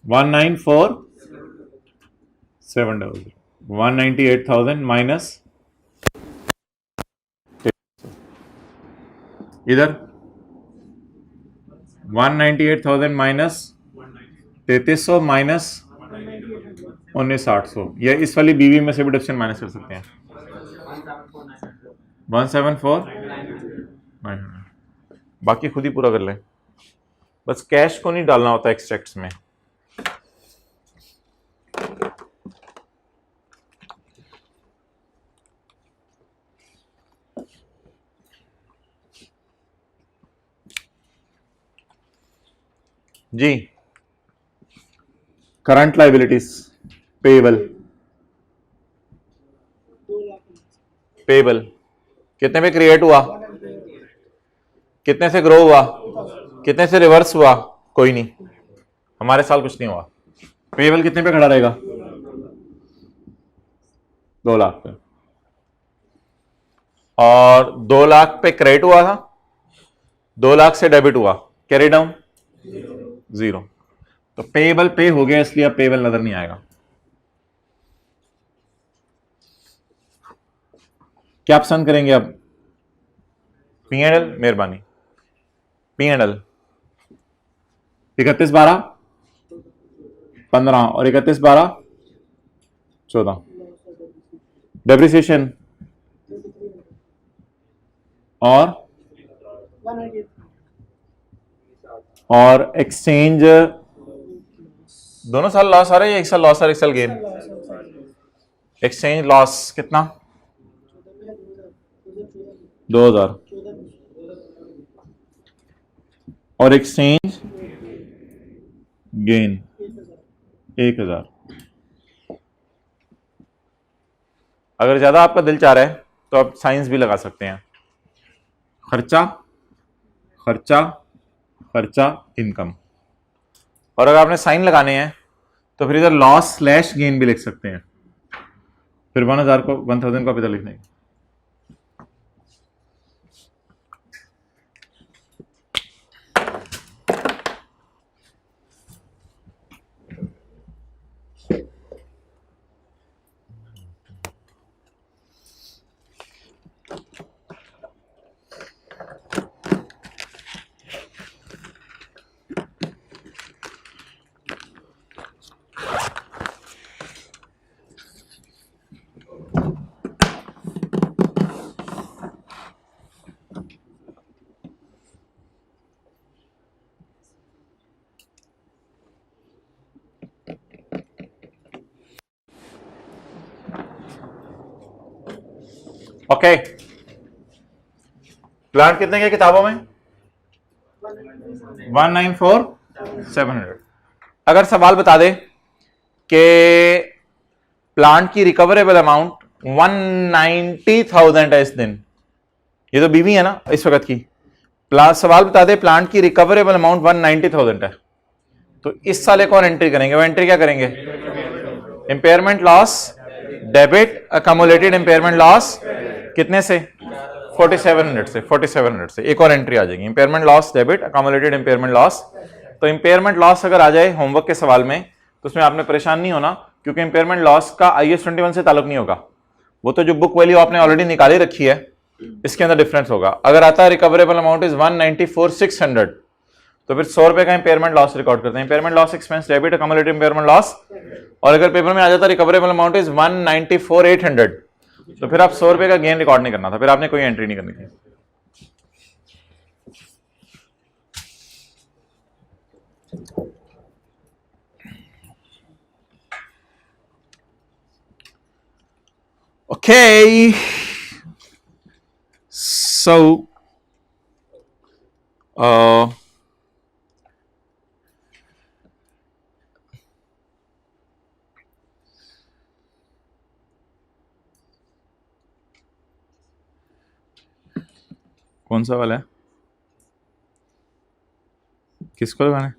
194,700, 198,000 माइनस, इधर 198,000 माइनस 3300 माइनस 19,800, या इस वाली बीवी में से भी डिडक्शन माइनस कर सकते हैं। 174,900, बाकी खुद ही पूरा कर लें, बस कैश को नहीं डालना होता एक्सट्रैक्ट्स में। जी करंट लायबिलिटीज पेएबल, पेएबल कितने पे क्रिएट हुआ, कितने से ग्रो हुआ, कितने से रिवर्स हुआ? कोई नहीं, हमारे साल कुछ नहीं हुआ। पेएबल कितने पे खड़ा रहेगा? 2 लाख पे। और 2 लाख पे क्रेडिट हुआ था, 2 लाख से डेबिट हुआ, कैरी डाउन 0, तो पेएबल पे हो गया, इसलिए अब पेएबल नजर नहीं आएगा। क्या पसंद करेंगे अब? P&L, मेहरबानी। P&L 31/12 15 और 31/12 14। डेप्रिसिएशन और एक्सचेंज दोनों साल लॉस आ रहा है या एक साल लॉस और एक साल गेन? एक्सचेंज लॉस कितना? 2000 और एक्सचेंज गेन 1000। अगर ज्यादा आपका दिल चाह रहा है तो आप साइंस भी लगा सकते हैं। खर्चा खर्चा खर्चा इनकम। और अगर आपने साइन लगाने हैं तो फिर इधर लॉस स्लैश गेन भी लिख सकते हैं। फिर 1000 को इधर लिखने की। ओके प्लांट कितने के किताबों में? 194,700। अगर सवाल बता दे कि प्लांट की रिकवरेबल अमाउंट 190,000 है इस दिन, ये तो बीवी है ना इस वक्त की, सवाल बता दे प्लांट की रिकवरेबल अमाउंट 190,000 है, तो इस साल एक और एंट्री करेंगे। वो एंट्री क्या करेंगे? Impairment loss debit accumulated impairment loss कितने से? 4700 से एक और एंट्री आ जाएगी। Impairment loss debit accumulated impairment loss. तो इंपेयरमेंट लॉस अगर आ जाए होमवर्क के सवाल में तो उसमें आपने परेशान नहीं होना, क्योंकि इंपेयरमेंट लॉस का IAS 21 से ताल्लुक नहीं होगा। वो तो जो बुक वैल्यू आपने ऑलरेडी निकाली रखी है इसके अंदर डिफरेंस होगा। अगर आता है रिकवरेबल अमाउंट इज 194,600 तो फिर 100 रुपए का इंपेयरमेंट लॉस रिकॉर्ड करते हैं। Impairment loss expense debit accumulated impairment loss. और अगर पेपर में आ जाता रिकवरेबल अमाउंट इज 194,800 तो फिर आप 100 रुपए का गेन रिकॉर्ड नहीं करना था, फिर आपने कोई एंट्री नहीं करनी थी। Okay, so कौन सा वाला है? किसको लगाना है?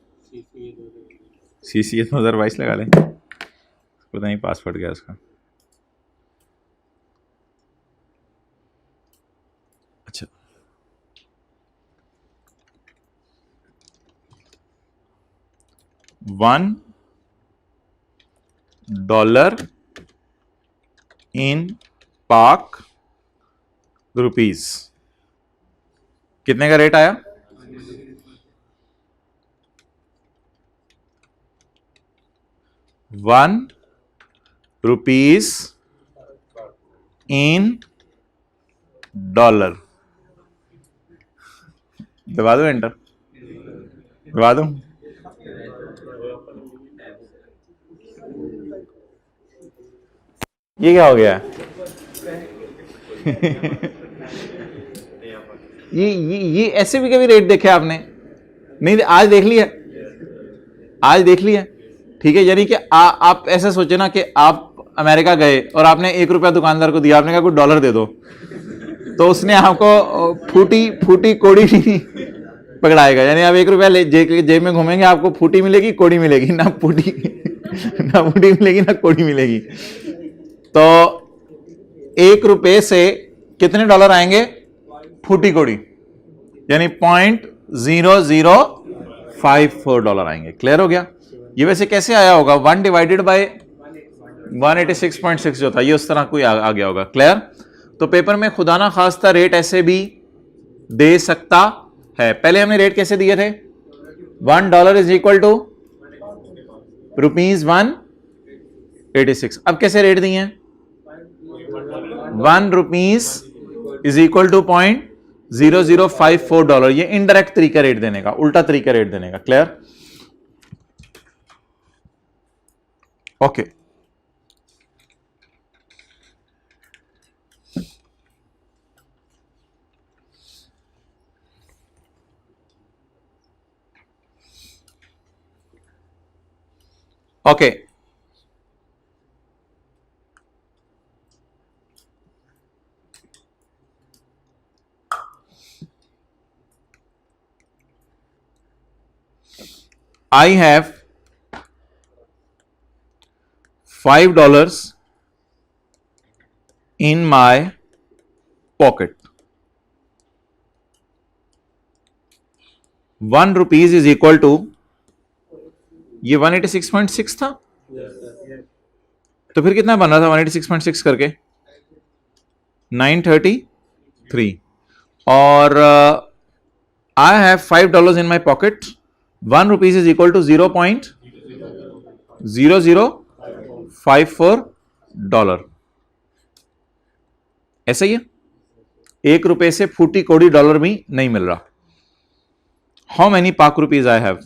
CCA 2022 लगा ले, पता नहीं पासवर्ड क्या उसका। अच्छा $1 इन पाक रुपीज कितने का रेट आया? ₹1 इन डॉलर। दबा दो एंटर, दबा दो। ये क्या हो गया? ये ऐसे भी कभी रेट देखे आपने? नहीं, आज देख लिया, आज देख लिया। ठीक है, यानी कि आप ऐसे सोचे ना कि आप अमेरिका गए और आपने ₹1 दुकानदार को दिया, आपने कहा कुछ डॉलर दे दो, तो उसने आपको फूटी कोड़ी नहीं पकड़ाएगा। यानी आप ₹1 जेब में घूमेंगे, आपको फूटी मिलेगी कोड़ी मिलेगी, ना फूटी मिलेगी ना कोड़ी मिलेगी। तो ₹1 से कितने डॉलर आएंगे? फूटी कोड़ी, यानी $0.0054 आएंगे। क्लियर हो गया? ये वैसे कैसे आया होगा? 1 डिवाइडेड बाय 186.6 जो था, ये उस तरह कोई आ गया होगा। क्लियर? तो पेपर में खुदा ना खास्ता रेट ऐसे भी दे सकता है। पहले हमने रेट कैसे दिए थे? $1 इज इक्वल टू ₹186। अब कैसे रेट दिए हैं? ₹1 इज इक्वल टू $0.0054। ये इनडायरेक्ट तरीका रेट देने का, उल्टा तरीका रेट देने का। Clear? Okay. Okay, I have $5 in my pocket. ₹1 is equal to, ये 186.6 था, तो फिर कितना बन रहा था 186.6 करके? 933। और I have $5 in my pocket. ₹1 is equal to $0.0054। ऐसा ही है, ₹1 से फूटी कोड़ी डॉलर भी नहीं मिल रहा। हाउ मेनी पाक rupees I have?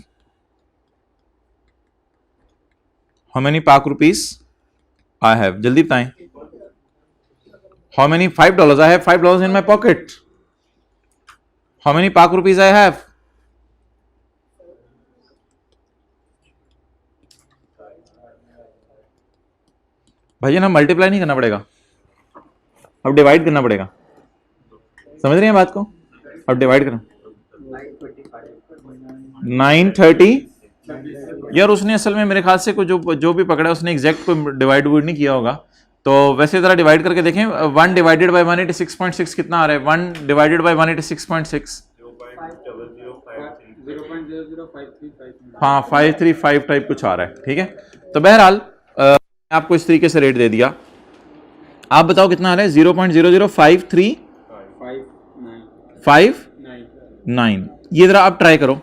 How many पाक रुपीज आई हैव? जल्दी बताएं। How many $5? I have $5 in my pocket. How many पाक रुपीज आई हैव? भाई ना मल्टीप्लाई नहीं करना पड़ेगा, अब डिवाइड करना पड़ेगा। समझ रहे हैं बात को? अब डिवाइड करना। 930। यार उसने असल में मेरे ख्याल से कुछ जो भी पकड़ा उसने एग्जैक्ट को डिवाइड नहीं किया होगा, तो वैसे जरा डिवाइड करके देखें। 1 डिवाइडेड बाय 186.6 कितना आ रहा है? 1 डिवाइडेड बाय 186.6, हाँ 535 टाइप कुछ आ रहा है। ठीक है, तो बहरहाल आपको इस तरीके से रेट दे दिया। आप बताओ कितना आ रहा है? 0.0053559। ये जरा आप ट्राई करो।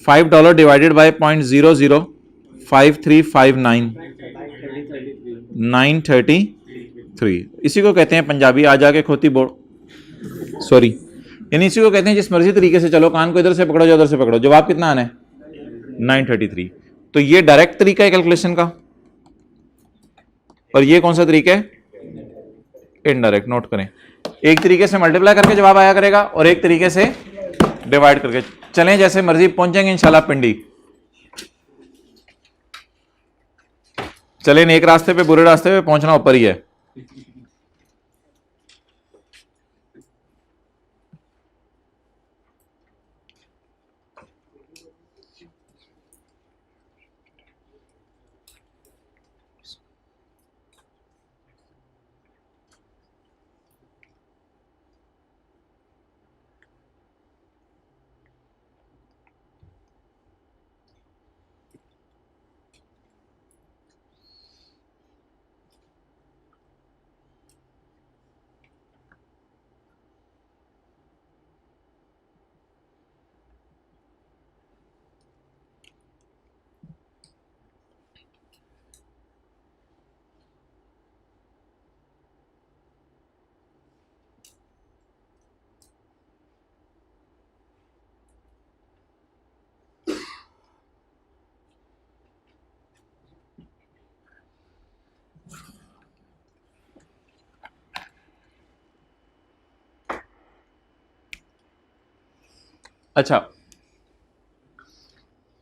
$5 डिवाइडेड बाय 0.005359, 933। इसी को कहते हैं पंजाबी आ जाके खोती बोर्ड, सॉरी, यानी इसी को कहते हैं जिस मर्जी तरीके से चलो, कान को इधर से पकड़ो या उधर से पकड़ो, जवाब कितना आना है? 933। तो ये डायरेक्ट तरीका है कैलकुलेशन का, और ये कौन सा तरीका है? इनडायरेक्ट। नोट करें, एक तरीके से मल्टीप्लाई करके जवाब आया करेगा और एक तरीके से डिवाइड करके। चलें जैसे मर्जी, पहुंचेंगे इंशाल्लाह पिंडी। चलें नेक रास्ते पे बुरे रास्ते पे पहुंचना ऊपर ही है। अच्छा,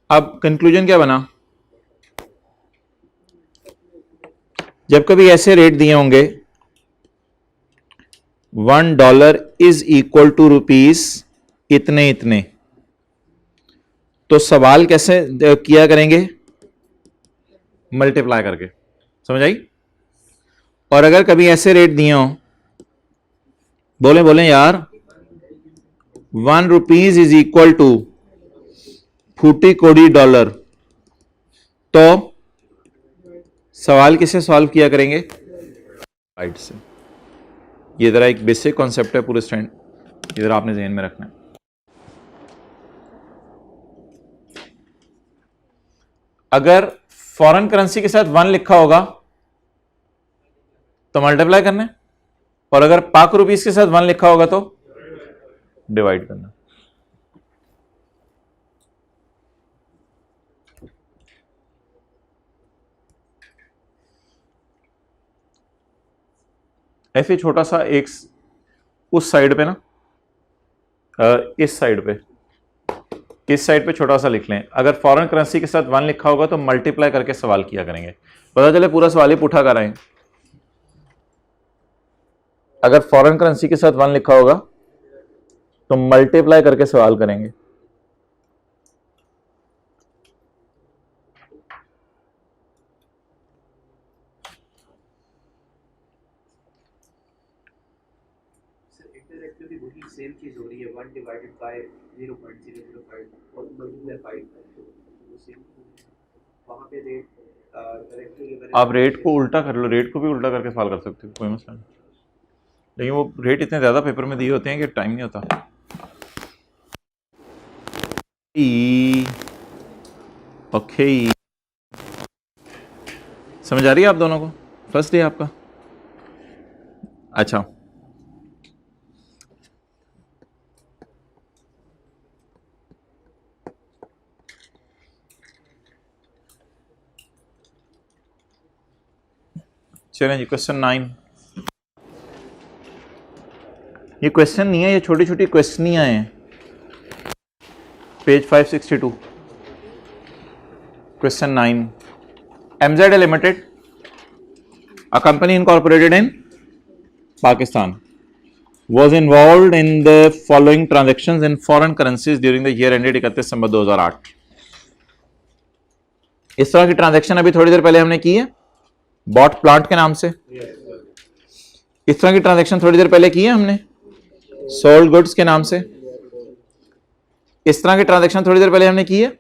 अब कंक्लूजन क्या बना? जब कभी ऐसे रेट दिए होंगे $1 इज इक्वल टू रुपीज इतने इतने, तो सवाल कैसे किया करेंगे? मल्टीप्लाई करके। समझ आई? और अगर कभी ऐसे रेट दिए हो, बोले बोले यार, ₹1 इज इक्वल टू फूटी कोड़ी डॉलर, तो सवाल किससे सॉल्व किया करेंगे? राइट से। ये जरा एक बेसिक कॉन्सेप्ट है पूरे स्टैंड, ये जरा आपने ध्यान में रखना है। अगर फॉरेन करेंसी के साथ 1 लिखा होगा तो मल्टीप्लाई करना है, और अगर पाक रुपीस के साथ 1 लिखा होगा तो डिवाइड करना। ऐसे छोटा सा एक उस साइड पे ना, इस साइड पे छोटा सा लिख लें। अगर फॉरेन करेंसी के साथ 1 लिखा होगा तो मल्टीप्लाई करके सवाल किया करेंगे, पता चले पूरा सवाल ही पूछा कर रहे हैं। अगर फॉरेन करेंसी के साथ 1 लिखा होगा तो मल्टीप्लाई करके सवाल करेंगे। सेम चीज हो रही है 1 डिवाइडेड बाय 0.005 और मल्टीप्लाई 5 वहां पे रेट डायरेक्टली आप रेट को उल्टा कर लो, रेट को भी उल्टा करके सवाल कर सकते हो, कोई मसला नहीं, लेकिन वो रेट इतने ज्यादा पेपर में दिए होते हैं कि टाइम नहीं होता। ओके, समझ आ रही है आप दोनों को? फर्स्ट डे आपका। अच्छा, चलें जी, क्वेश्चन 9। ये क्वेश्चन नहीं है, ये छोटी छोटी क्वेश्चनियां हैं। Page 562, question 9। MZ Limited, a company incorporated in Pakistan, was involved in the following transactions in foreign currencies during the year ended 31 दिसंबर 2008। इस तरह की ट्रांजैक्शन अभी थोड़ी देर पहले हमने की है, बॉट प्लांट के नाम से। इस तरह की ट्रांजैक्शन थोड़ी देर पहले की है हमने, सोल्ड गुड्स के नाम से। इस तरह की ट्रांजैक्शन थोड़ी देर पहले हमने की है,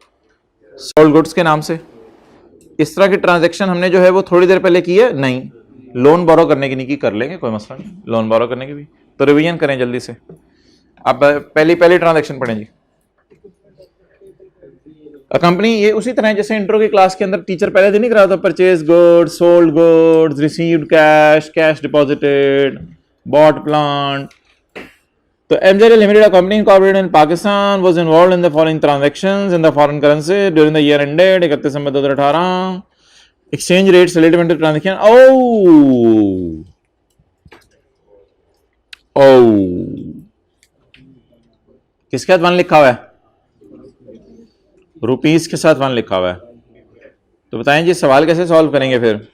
सोल्ड गुड्स के नाम से। इस तरह की ट्रांजैक्शन हमने जो है वो थोड़ी देर पहले की है, नहीं, लोन बोरो करने की नहीं की, कर लेंगे कोई मसला नहीं, लोन बोरो करने की भी। तो रिवीजन करें जल्दी से। अब पहली ट्रांजैक्शन पढ़ें जी। कंपनी, ये उसी तरह जैसे इंट्रो की क्लास के अंदर टीचर पहले दिन ही करा था, purchase goods, sold goods, received cash, cash deposited, bought plant. तो MZ Limited, a company incorporated in Pakistan, was involved in the following transactions in the foreign currency during the year ended 31 December 2018। Exchange rates relative to transaction। किसके साथ 1 लिखा हुआ है? Rupees के साथ 1 लिखा हुआ है। तो बताएं जी, सवाल कैसे सॉल्व करेंगे फिर?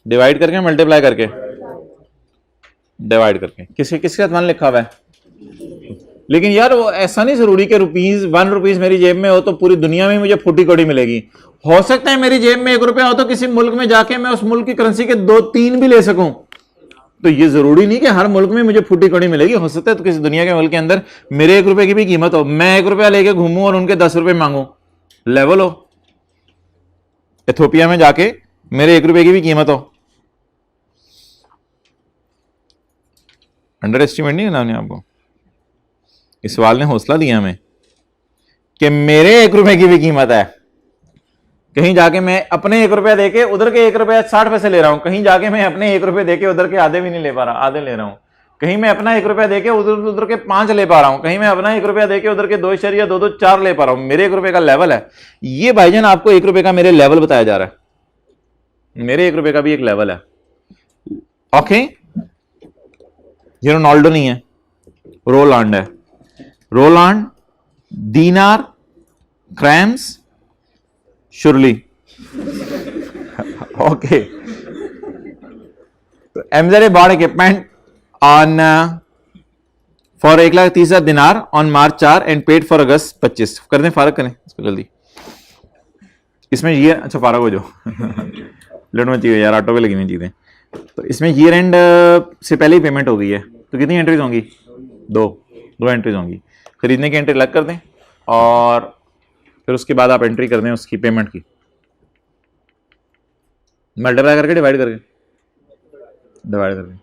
डिवाइड करके, मल्टीप्लाई करके? डिवाइड करके। किसके साथ 1 लिखा हुआ है? लेकिन यार वो ऐसा नहीं जरूरी कि ₹1 रुपीस मेरी जेब में हो तो पूरी दुनिया में मुझे फूटी कौड़ी मिलेगी। हो सकता है मेरी जेब में ₹1 हो तो किसी मुल्क में जाके मैं उस मुल्क की करेंसी के 2-3 भी ले सकूं। तो ये जरूरी नहीं कि हर मुल्क में मुझे फूटी कौड़ी मिलेगी। हो सकता है तो किसी दुनिया के मुल्क के अंदर मेरे ₹1 की भी कीमत हो, मैं ₹1 लेके घूमूं और उनके ₹10 मांगू, लेवल हो। इथियोपिया में जाके मेरे ₹1 की भी कीमत हो। अंडर एस्टिमेट नहीं करना आपको। इस सवाल ने हौसला दिया हमें कि मेरे ₹1 की भी कीमत है। कहीं जाके मैं अपने ₹1 देके उधर के ₹1.60 ले रहा हूं, कहीं जाके मैं अपने ₹1 देके उधर के आधे भी नहीं ले पा रहा, आधे ले रहा हूं। कहीं मैं अपना ₹1 देके उधर के 5 ले पा रहा हूं, कहीं मैं अपना ₹1 देके उधर के 2.224 ले पा रहा हूं। मेरे ₹1 का लेवल है ये भाईजान। आपको ₹1 का मेरे लेवल बताया जा रहा है, मेरे ₹1 का भी एक लेवल है। ओके, ये रोनाल्डो नहीं है, रोलांड है। रोलांड, दीनार, क्रैम्स, शुरली। ओके, तो MZ bought equipment on for 1,30,000 दिनार on March 4 and paid for August 25। कर दें, फारग करें इसको जल्दी। इसमें ये, अच्छा फारग हो जो लड़ में चाहिए यार, ऑटो पे लगी हुई चीजें। तो इसमें ईयर एंड से पहले ही पेमेंट हो गई है, तो कितनी एंट्रीज होंगी? 2 एंट्रीज होंगी। खरीदने की एंट्री अलग कर दें और फिर उसके बाद आप एंट्री कर दें उसकी पेमेंट की, मल्टीप्लाई करके, डिवाइड करके। डिवाइड करके,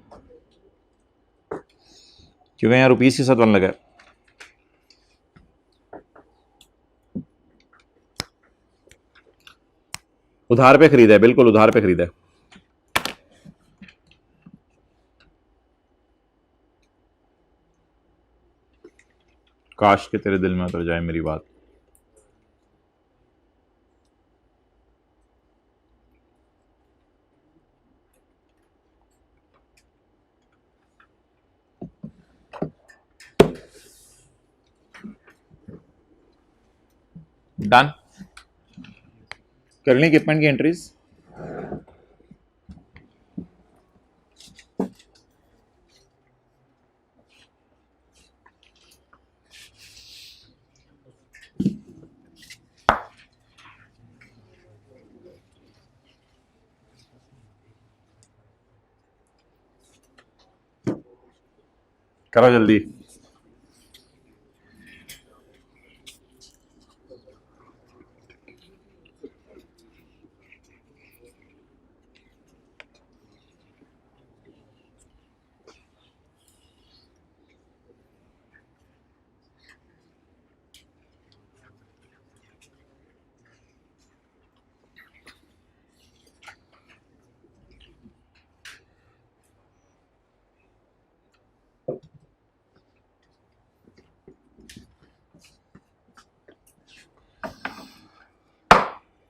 क्योंकि यहाँ रुपीस के साथ 1 लगा है। उधार पे खरीदा है, बिल्कुल उधार पे खरीदा है। काश के तेरे दिल में उतर जाए मेरी बात। डन कर ली इक्विपमेंट की एंट्रीज। करो जल्दी।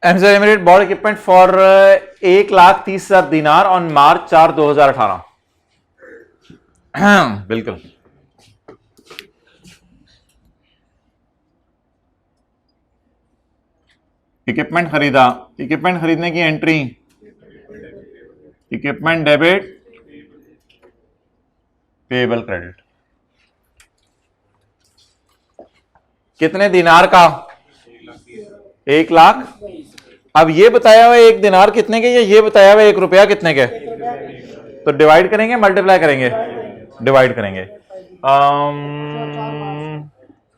MZ emirate bought equipment for 1,30,000 dinar on March 4, 2018। बिल्कुल इक्विपमेंट खरीदा, इक्विपमेंट खरीदने की entry, equipment debit, payable credit. कितने दिनार का? 1 लाख। अब ये बताया हुआ 1 दिनार कितने के, या ये बताया हुआ 1 रुपया कितने के? तो डिवाइड करेंगे, मल्टीप्लाई करेंगे? डिवाइड करेंगे।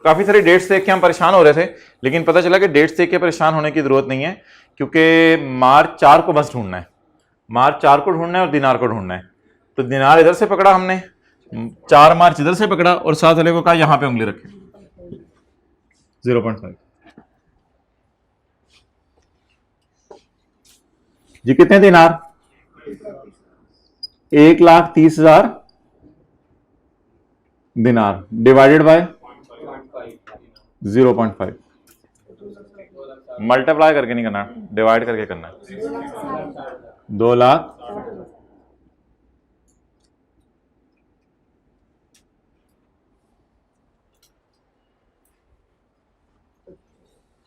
काफी सारी डेट्स देख के हम परेशान हो रहे थे, लेकिन पता चला कि डेट्स देख के परेशान होने की जरूरत नहीं है, क्योंकि मार्च 4 को बस ढूंढना है, मार्च 4 को ढूंढना है और दिनार को ढूंढना है। तो दिनार इधर से पकड़ा हमने, 4 मार्च इधर से पकड़ा और साथ वाले को कहा यहां पे उंगली रखे 0.5। जी कितने दिनार? 1,30,000 दिनार डिवाइडेड बाय 0.5। मल्टीप्लाई करके नहीं करना, डिवाइड करके करना है। 2 लाख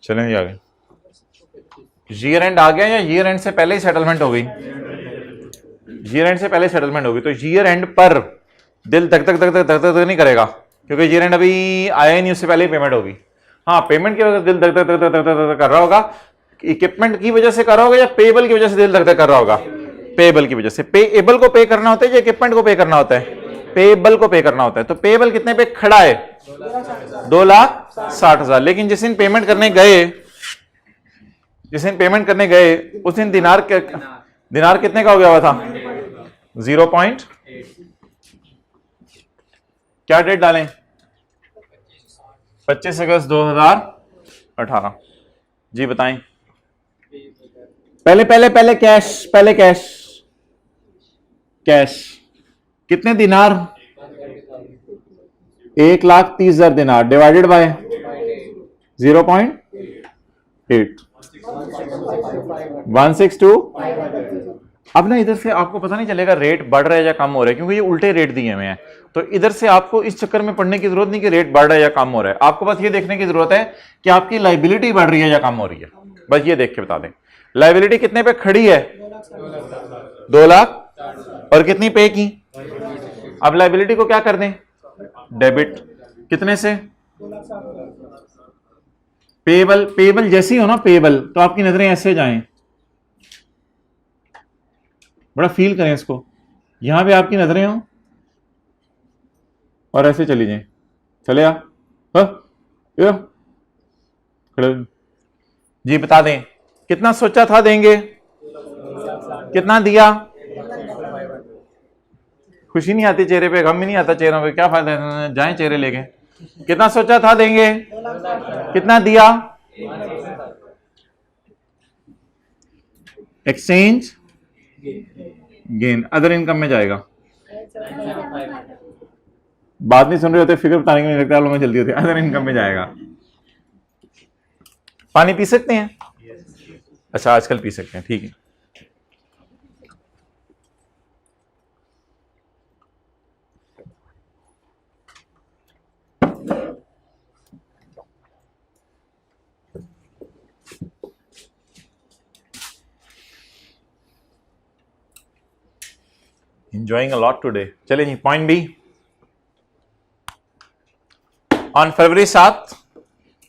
चलेंगे आगे। ईयर एंड आ गया या ईयर एंड से पहले ही सेटलमेंट हो गई? ईयर एंड से पहले सेटलमेंट होगी, तो ईयर एंड पर दिल धक धक धक धक धक धक नहीं करेगा, क्योंकि ईयर एंड अभी आया ही नहीं, उससे पहले ही पेमेंट होगी। हाँ, पेमेंट की वजह से दिल धक धक धक धक धक कर रहा होगा, इक्विपमेंट की वजह से कर रहा होगा, या पेएबल की वजह से दिल धक धक कर रहा होगा? पेएबल की वजह से। पेएबल को पे करना होता है या इक्विपमेंट को पे करना होता है? पेएबल को पे करना होता है। तो पेएबल कितने पे खड़ा है? 2,60,000। लेकिन जिस दिन पेमेंट करने गए, जिस दिन पेमेंट करने गए उस दिन दिनार कितने का हो गया हुआ था? 0. क्या डेट डालें? 25 अगस्त 2018। जी बताएं। पहले कैश, पहले कैश, कैश कितने दिनार? 1,30,000 दिनार डिवाइडेड बाय 0.8 162। अब ना इधर से आपको पता नहीं चलेगा रेट बढ़ रहा है या कम हो रहा है, क्योंकि ये उल्टे रेट दिए हुए हैं। तो इधर से आपको इस चक्कर में पढ़ने की जरूरत नहीं कि रेट बढ़ रहा है या कम हो रहा है। आपको बस ये देखने की जरूरत है कि आपकी लायबिलिटी बढ़ रही है या कम हो रही है, बस ये देख के बता दें। लायबिलिटी कितने पे खड़ी है? 2 लाख। और कितनी पे की? अब लायबिलिटी को क्या कर दें? डेबिट। कितने से? पेएबल। पेएबल जैसी हो ना पेएबल, तो आपकी नजरें ऐसे जाएं, बड़ा फील करें इसको। यहां पे आपकी नजरें हो और ऐसे चली जाएं। चले आ खड़े जी, बता दें कितना सोचा था देंगे, कितना दिया? खुशी नहीं आती चेहरे पे, गम ही नहीं आता चेहरों पे, क्या फायदा है, जाएं चेहरे लेके। कितना सोचा था देंगे, कितना दिया? एक्सचेंज गेन अदर इनकम में जाएगा। बात नहीं सुन रहे होते, फिगर बताने के नहीं लगता, लोगों में जल्दी होती है। अदर इनकम में जाएगा। पानी पी सकते हैं? अच्छा, आजकल पी सकते हैं, ठीक है। Enjoying a lot today. चलिए जी, पॉइंट बी। ऑन फरवरी 7,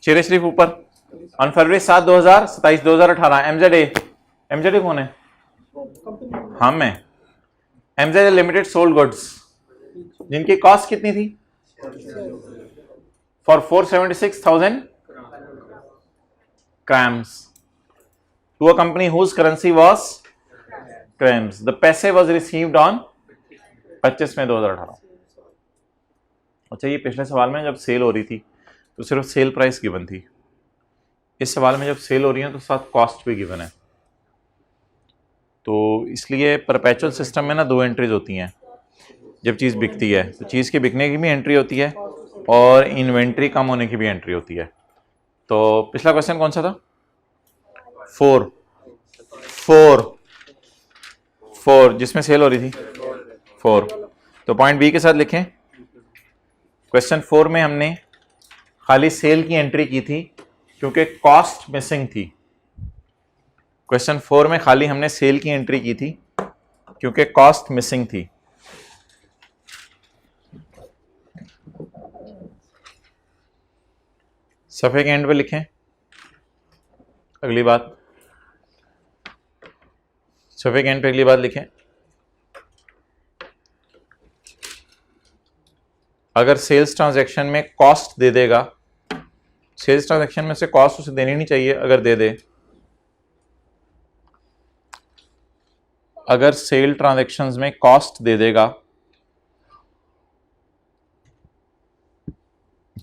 चेहरे शरीफ ऊपर, ऑन फरवरी 7 2027 2018 एमजेड कौन है? हम हैं। एमजेड लिमिटेड सोल्ड गुड्स जिनकी कॉस्ट कितनी थी? For 476,000 crams to a company whose currency was crams. The पैसे was received on 25 मई 2018। अच्छा, ये पिछले सवाल में जब सेल हो रही थी तो सिर्फ सेल प्राइस गिवन थी। इस सवाल में जब सेल हो रही है तो साथ कॉस्ट भी गिवन है। तो इसलिए परपेचुअल सिस्टम में ना दो एंट्रीज होती हैं। जब चीज़ बिकती है तो चीज़ के बिकने की भी एंट्री होती है और इन्वेंट्री कम होने की भी एंट्री होती है। तो पिछला क्वेश्चन कौन सा था? 4 जिसमें सेल हो रही थी 4। तो पॉइंट बी के साथ लिखें। क्वेश्चन 4 में हमने खाली सेल की एंट्री की थी क्योंकि कॉस्ट मिसिंग थी। क्वेश्चन 4 में खाली हमने सेल की एंट्री की थी क्योंकि कॉस्ट मिसिंग थी। सफे के एंड पे लिखें अगली बात। सफे के एंड पे अगली बात लिखें। अगर सेल्स ट्रांजैक्शन में कॉस्ट दे देगा, सेल्स ट्रांजैक्शन में से कॉस्ट उसे देनी नहीं चाहिए, अगर दे दे, अगर सेल ट्रांजैक्शंस में कॉस्ट दे देगा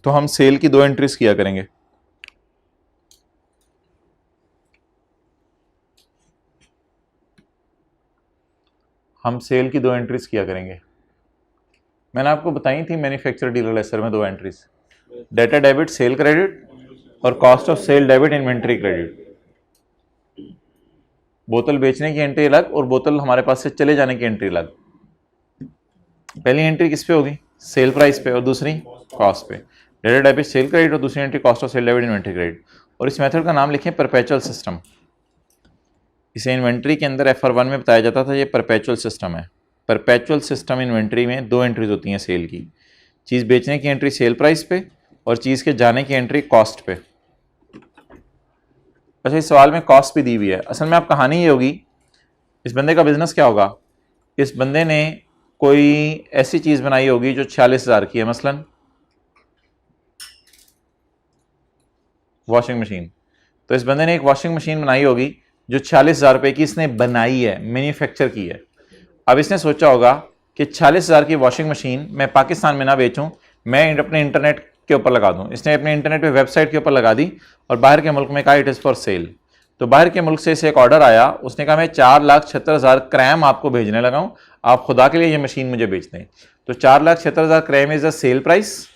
तो हम सेल की दो एंट्रीज किया करेंगे। हम सेल की दो एंट्रीज किया करेंगे। मैंने आपको बताई थी मैन्युफैक्चर डीलर लेसर में दो entries, debtor debit sale credit और cost of sale debit inventory credit. बोतल बेचने की एंट्री अलग और बोतल हमारे पास से चले जाने की एंट्री अलग। पहली एंट्री किस पे होगी? सेल प्राइस पे, और दूसरी कॉस्ट पे। डेटा डेबिट सेल क्रेडिट और दूसरी entry cost of sale debit inventory credit. और इस मेथड का नाम लिखें परपेचुअल सिस्टम। इसे इन्वेंट्री के अंदर FR1 में बताया जाता था, ये परपेचुअल सिस्टम है। परपेचुअल सिस्टम इन्वेंट्री में दो एंट्रीज होती हैं सेल की। चीज़ बेचने की एंट्री सेल प्राइस पे और चीज़ के जाने की एंट्री कॉस्ट पे। अच्छा, इस सवाल में कॉस्ट भी दी हुई है। असल में आप कहानी ये होगी, इस बंदे का बिजनेस क्या होगा? इस बंदे ने कोई ऐसी चीज़ बनाई होगी जो 46,000 की है, मसलन वॉशिंग मशीन। तो इस बंदे ने एक वॉशिंग मशीन बनाई होगी जो 46,000 रुपये की इसने बनाई है, मैन्युफैक्चर की है। अब इसने सोचा होगा कि 40,000 की वॉशिंग मशीन मैं पाकिस्तान में ना बेचूं, मैं अपने इंटरनेट के ऊपर लगा दूं। इसने अपने इंटरनेट पे वेबसाइट के ऊपर लगा दी और बाहर के मुल्क में कहा इट इज़ फॉर सेल। तो बाहर के मुल्क से इसे एक ऑर्डर आया, उसने कहा मैं 4,76,000 क्रैम आपको भेजने लगा हूं, आप खुदा के लिए ये मशीन मुझे बेच दें। तो 4,76,000 क्रैम is a sale price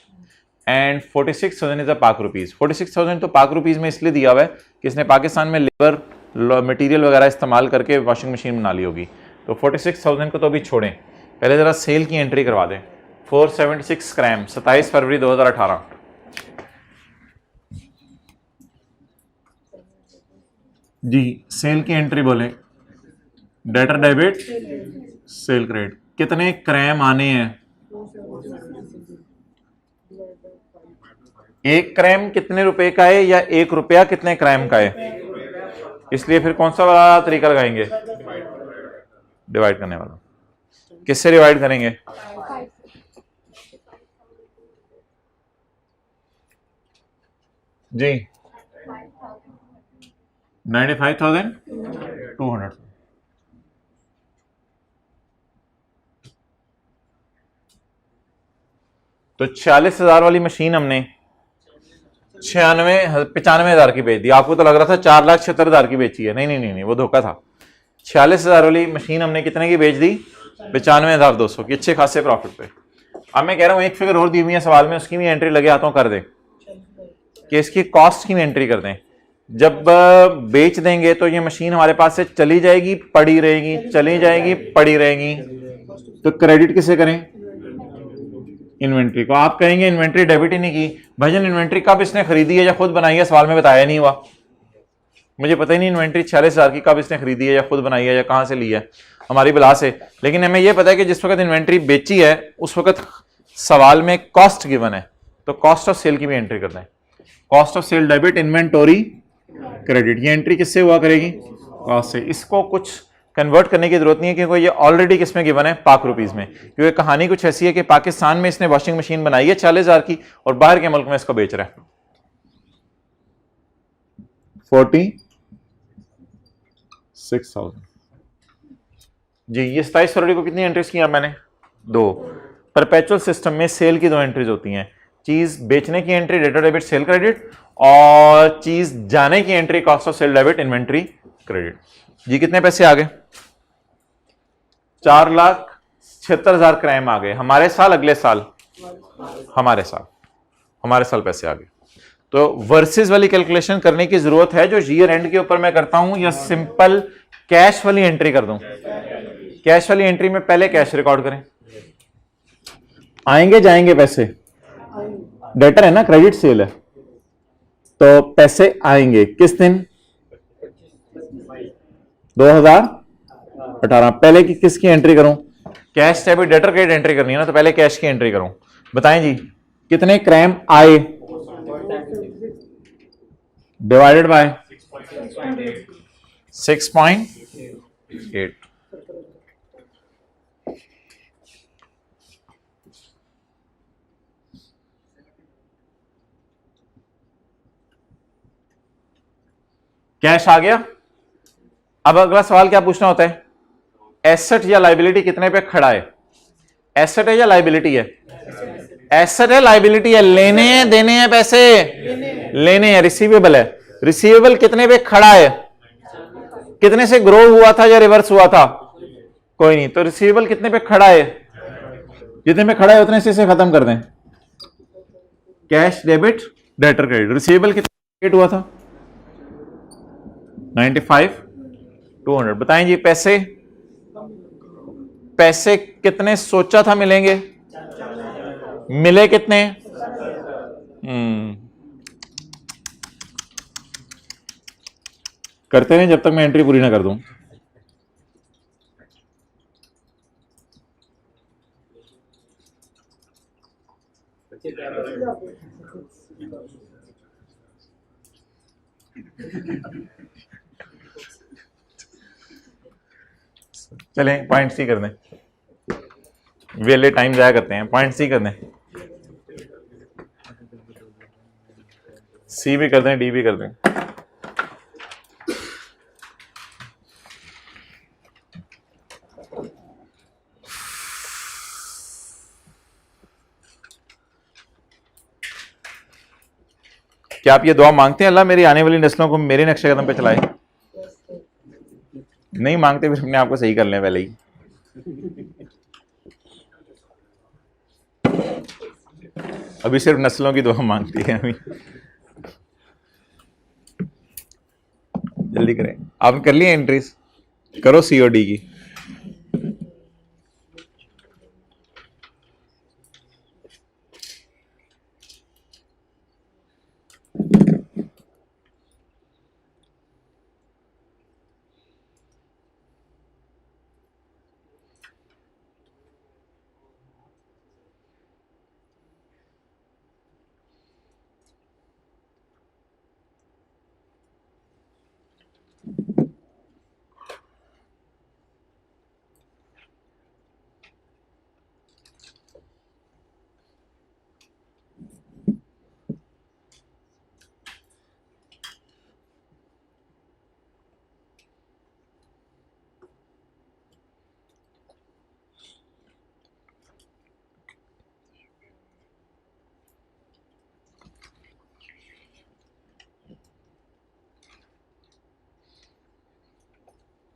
and 46,000 is a Pak rupees. 46,000 तो पाक रुपीज़ में इसलिए दिया हुआ है कि इसने पाकिस्तान में लेबर मटीरियल वगैरह इस्तेमाल करके वॉशिंग मशीन बना ली होगी। तो 46,000 को तो अभी छोड़ें, पहले ज़रा सेल की एंट्री करवा दें। 476 क्रैम 27 फरवरी 2018। जी, सेल की एंट्री बोले, डेटर डेबिट सेल क्रेडिट। कितने क्रैम आने हैं? 1 क्रैम कितने रुपए का है या 1 रुपया कितने क्रैम का है? इसलिए फिर कौन सा वाला तरीका लगाएंगे? डिवाइड करने वाला। किससे डिवाइड करेंगे? जी 95,200। तो 46,000 वाली मशीन हमने 95,000 की बेच दी। आपको तो लग रहा था 4,76,000 की बेची है, नहीं नहीं नहीं नहीं, वो धोखा था। 46,000 वाली मशीन हमने कितने की बेच दी? 95,200 की, अच्छे खासे प्रॉफिट पे। अब मैं कह रहा हूं एक फिगर और दी हुई है सवाल में, उसकी भी एंट्री लगे हाथों कर दें कि इसकी कॉस्ट की भी एंट्री कर दें। जब बेच देंगे तो ये मशीन हमारे पास से चली जाएगी, पड़ी रहेगी, चली जाएगी, पड़ी रहेगी, तो क्रेडिट किसे करें? इन्वेंट्री को। आप कहेंगे इन्वेंट्री डेबिट ही नहीं की। भाईजान इन्वेंट्री कब इसने खरीदी है या खुद बनाई है? सवाल में बताया नहीं हुआ। मुझे पता ही नहीं इन्वेंट्री 46,000 की कब इसने खरीदी है या खुद बनाई है या कहां से ली है, हमारी बिला से। लेकिन हमें यह पता है कि जिस वक्त इन्वेंट्री बेची है उस वक्त सवाल में कॉस्ट गिवन है, तो कॉस्ट ऑफ सेल की भी एंट्री कर दें। Cost of sale debit, inventory credit, ये एंट्री किससे हुआ करेगी? कॉस्ट से। इसको कुछ कन्वर्ट करने की जरूरत नहीं है क्योंकि ये ऑलरेडी किसमें गिवन है? पाक रुपीज में। क्योंकि कहानी कुछ ऐसी है कि पाकिस्तान में इसने वॉशिंग मशीन बनाई है 40,000 की और बाहर के मुल्क में इसको बेच रहा है 46,000। जी ये 27 फरवरी को कितनी एंट्रीज की मैंने? 2। परपेचुअल सिस्टम में सेल की 2 एंट्रीज होती हैं, चीज बेचने की entry debtor debit sale credit, और चीज जाने की entry cost of sale debit inventory credit. जी कितने पैसे आ गए? 4,76,000 क्राइम आ गए हमारे साल, अगले साल हमारे साल पैसे आ गए। तो वर्सेस वाली कैलकुलेशन करने की जरूरत है जो ईयर एंड के ऊपर मैं करता हूं, या सिंपल कैश वाली एंट्री कर दूं? कैश वाली एंट्री में पहले कैश रिकॉर्ड करें। आएंगे जाएंगे पैसे, डेटर है ना, क्रेडिट सेल है, तो पैसे आएंगे किस दिन? 2018। पहले की किसकी एंट्री करूं? Cash debit debtor credit entry करनी है ना, तो पहले कैश की एंट्री करूं। बताएं जी कितने क्राइम आए डिवाइडेड बाय 6.8। कैश आ गया। अब अगला सवाल क्या पूछना होता है? एसेट या लाइबिलिटी कितने पे खड़ा है? एसेट है या लाइबिलिटी है? एसेट है, लाइबिलिटी है? लेने हैं देने हैं पैसे? लेने हैं। रिसीवेबल है। रिसीवेबल कितने पे खड़ा है? कितने से ग्रो हुआ था या रिवर्स हुआ था? कोई नहीं, तो रिसीवेबल कितने पे खड़ा है? जितने पे खड़ा है उतने से खत्म कर दें। Cash debit debtor credit. Receivable कितने हुआ था? 95,200। बताएं जी पैसे, पैसे कितने सोचा था मिलेंगे? मिले कितने? करते हैं जब तक मैं एंट्री पूरी ना कर दूं। चलें पॉइंट सी कर दें, वेले टाइम जाया करते हैं, पॉइंट सी कर दें, सी भी कर दें, डी भी कर दें। क्या आप ये दुआ मांगते हैं अल्लाह मेरी आने वाली नस्लों को मेरे नक्शे कदम पे चलाए? नहीं मांगते फिर अपने आप को सही कर लें पहले ही। अभी सिर्फ नस्लों की दुआ मांगती है अभी। जल्दी करें। आपने कर लिए एंट्रीज? करो सीओडी की।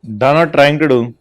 Done or trying to do.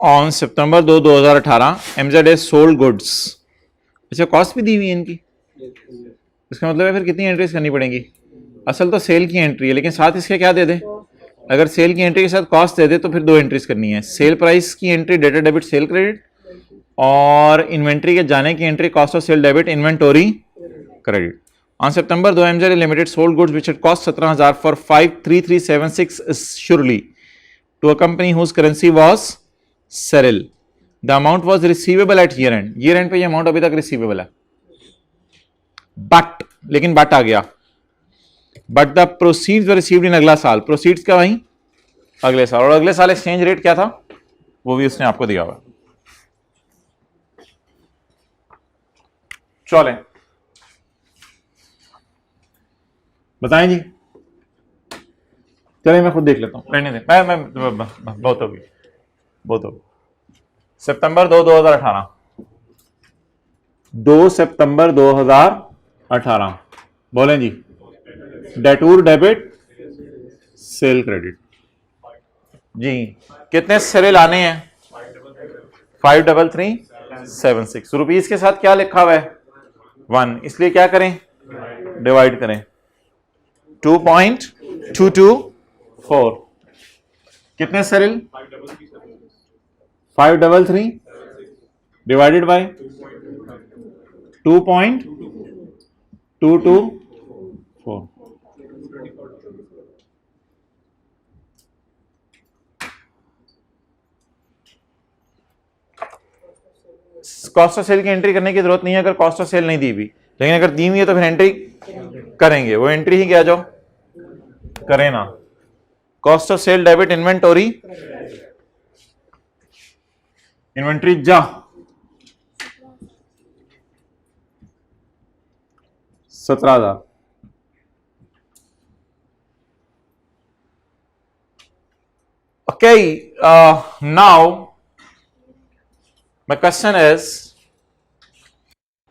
On September 2018 MZ sold goods. अच्छा कॉस्ट भी दी हुई है इनकी, इसका मतलब है फिर कितनी एंट्रीज करनी पड़ेंगी? असल तो सेल की एंट्री है, लेकिन साथ इसके क्या दे दे? अगर सेल की एंट्री के साथ कॉस्ट दे दे तो फिर 2 एंट्रीज करनी है। सेल प्राइस की entry debtor debit sale credit, और इन्वेंट्री के जाने की entry cost of sale debit inventory credit. On September 2 MZ limited sold goods which cost 17,000 for 53376 surely to a company whose currency was सेरिल। The amount was receivable at year end. Year end पे ये amount अभी तक receivable है, but लेकिन but आ गया, but the proceeds were received in अगला साल। प्रोसीड्स क्या वही अगले साल, और अगले साल एक्सचेंज रेट क्या था वो भी उसने आपको दिया हुआ। चले बताएं जी, चलिए मैं खुद देख लेता हूं, रहने दें, मैं बहुत होगी बहुत होगी। सितंबर 2018, 2 सितंबर 2018 बोलें जी। डेटूर डेबिट सेल क्रेडिट जी, कितने सिरे लाने हैं? 53376 रुपीज के साथ क्या लिखा हुआ है? 1, इसलिए क्या करें? डिवाइड करें 2.224। कितने सरिल? 533 divided by 2.224। Cost of sale की एंट्री करने की जरूरत नहीं है अगर कॉस्ट ऑफ सेल नहीं दी हुई, लेकिन अगर दी हुई है तो फिर एंट्री करेंगे। वो एंट्री ही क्या जो करें ना, cost of sale debit inventory, inventory जा 17,000। Okay, now my question is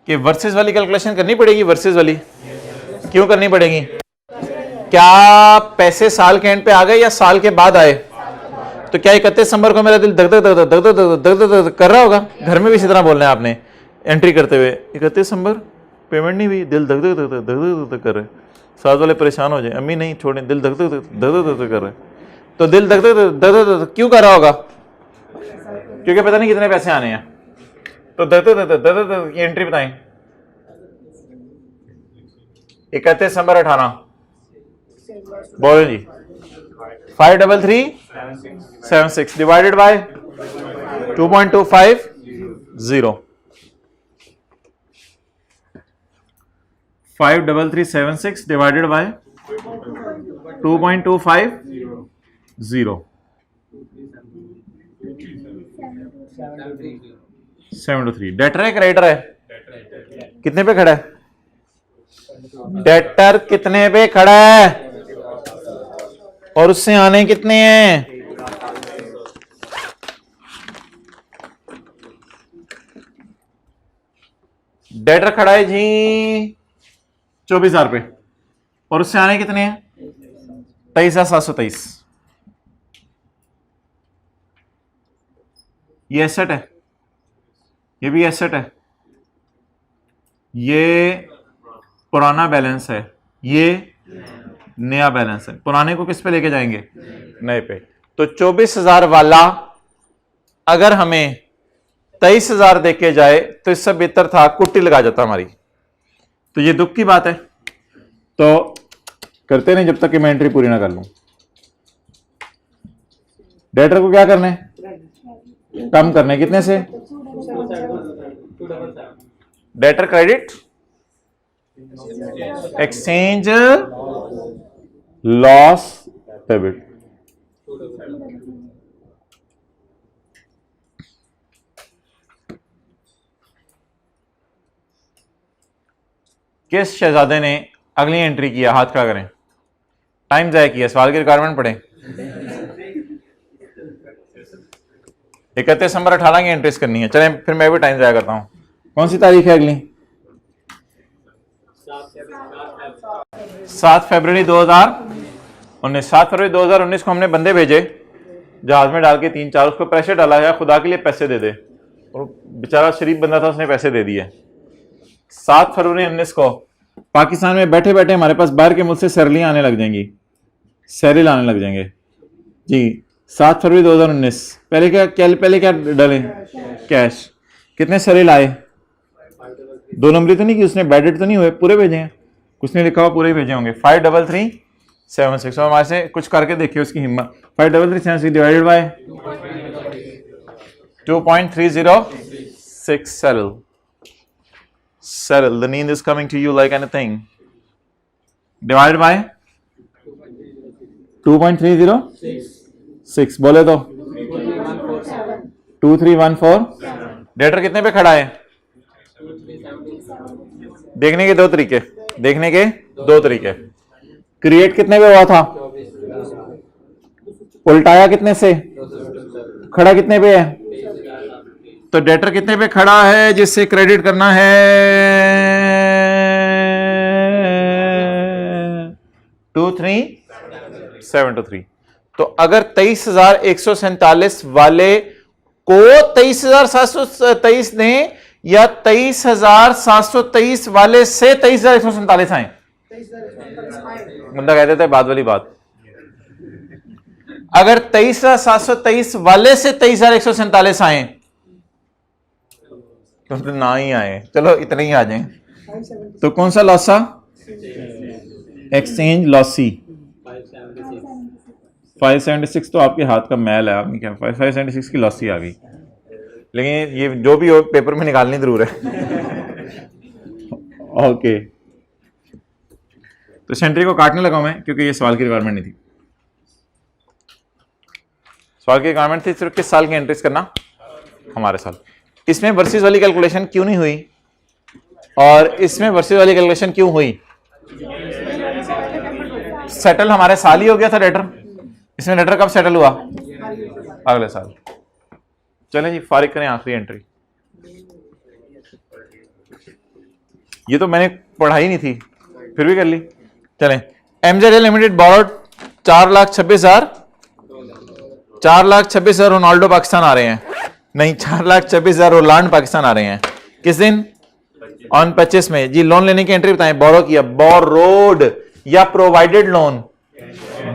कि वर्सेस वाली कैलकुलेशन करनी पड़ेगी। वर्सेस वाली क्यों करनी पड़ेगी? क्या पैसे साल के एंड पे आ गए या साल के बाद आए? तो क्या 31 दिसंबर को मेरा दिल धक धक धक धक धक धक धक कर रहा होगा? घर में भी इसी तरह बोलना है आपने एंट्री करते हुए, 31 दिसंबर पेमेंट नहीं हुई, दिल धक धक धक धक धक धक कर रहे। साथ वाले परेशान हो जाए, अम्मी नहीं छोड़े, दिल धक धक धक धक धक कर रहे। तो दिल धक धक धक धक क्यों कर रहा होगा? क्योंकि पता नहीं कितने पैसे आने हैं। तो धक धक धक धक धक की एंट्री बताएं। 31 दिसंबर 18 बोलो जी। 53376 divided by 2.250। 53376 divided by 2.250। 723। Debtor है क्रेडिटर है? कितने पे खड़ा है? डेटर कितने पे खड़ा है और उससे आने कितने हैं? डेटर खड़ा है जी 24,000 पे और उससे आने कितने हैं? 23,723। ये एसेट है, ये भी एसेट है, ये पुराना बैलेंस है, ये नया बैलेंस है। पुराने को किस पे लेके जाएंगे? नए पे। तो 24,000 वाला अगर हमें 23,000 देके जाए तो इससे बेहतर था कुट्टी लगा जाता हमारी। तो ये दुख की बात है तो करते नहीं जब तक कि मैं एंट्री पूरी ना कर लूं। डेटर को क्या करना है, कम करना है, कितने से, debtor credit exchange loss debit. किस शहजादे ने अगली एंट्री किया, हाथ खड़ा करें। टाइम ज़ाया किया, सवाल की रिक्वायरमेंट पढ़े। 31 दिसंबर 18 की एंट्रीज करनी है। चलें फिर मैं भी टाइम ज़ाया करता हूं। कौन सी तारीख है अगली, 7 फरवरी 2019। 7 फरवरी 2019 को हमने बंदे भेजे जहाज में डाल के 3-4, उसको प्रेशर डाला है खुदा के लिए पैसे दे दे, और बेचारा शरीफ बंदा था, उसने पैसे दे दिए। 7 फरवरी 19 को पाकिस्तान में बैठे बैठे हमारे पास बाहर के मुल्क से सैलरियां आने लग जाएंगी, सैरिल आने लग जाएंगे जी। 7 फरवरी 2019 पहले क्या डालें, कैश। कितने सैरिल आए, 2 नंबरी तो नहीं कि उसने बैडेड तो नहीं हुए, पूरे भेजे हैं, कुछ ने लिखा हुआ पूरे ही भेजे होंगे। 53376। और हमारे से कुछ करके देखिए उसकी हिम्मत। 53376 divided by 2.306 सैरिल। Cyril, the need is coming to you like anything. Divided by 2.306। बोले तो 2314। डेटर कितने पे खड़ा है, देखने के दो तरीके, क्रिएट कितने पे हुआ था, उल्टाया कितने से, खड़ा कितने पे है, तो डेटर कितने पे खड़ा है जिससे क्रेडिट करना है, 23723। तो अगर 23,147 वाले को 23,723 दें या 23,723 वाले से 23,147 आए, बंदा कहते थे बात वाली बात। अगर 23,723 वाले से 23,147 आए तो ना ही आए, चलो इतने ही आ जाएं। तो कौन सा लॉसा, एक्सचेंज लॉसी 576। तो आपके हाथ का मैल है, आपने क्या 576 की लॉसी आ गई, लेकिन ये जो भी हो पेपर में निकालनी जरूर है। ओके, तो सेंट्री को काटने लगा मैं क्योंकि ये सवाल की रिक्वायरमेंट नहीं थी। सवाल की रिक्वायरमेंट थी सिर्फ किस साल की एंट्रीज करना, हमारे साल। इसमें वर्सेस वाली कैलकुलेशन क्यों नहीं हुई और इसमें वर्सेस वाली कैलकुलेशन क्यों हुई, सेटल हमारे साल ही हो गया था डेटर, इसमें डेटर कब सेटल हुआ, अगले साल। चलें जी फारिग करें आखिरी एंट्री। ये तो मैंने पढ़ाई नहीं थी फिर भी कर ली। चलें, MZL limited borrowed 4,26,000 Ronaldo Pakistan आ रहे हैं, नहीं 4,26,000 रोलांड पाकिस्तान आ रहे हैं। किस दिन, ऑन 25 में जी। लोन लेने की एंट्री बताएं, बोरो किया, बोरोड या प्रोवाइडेड लोन,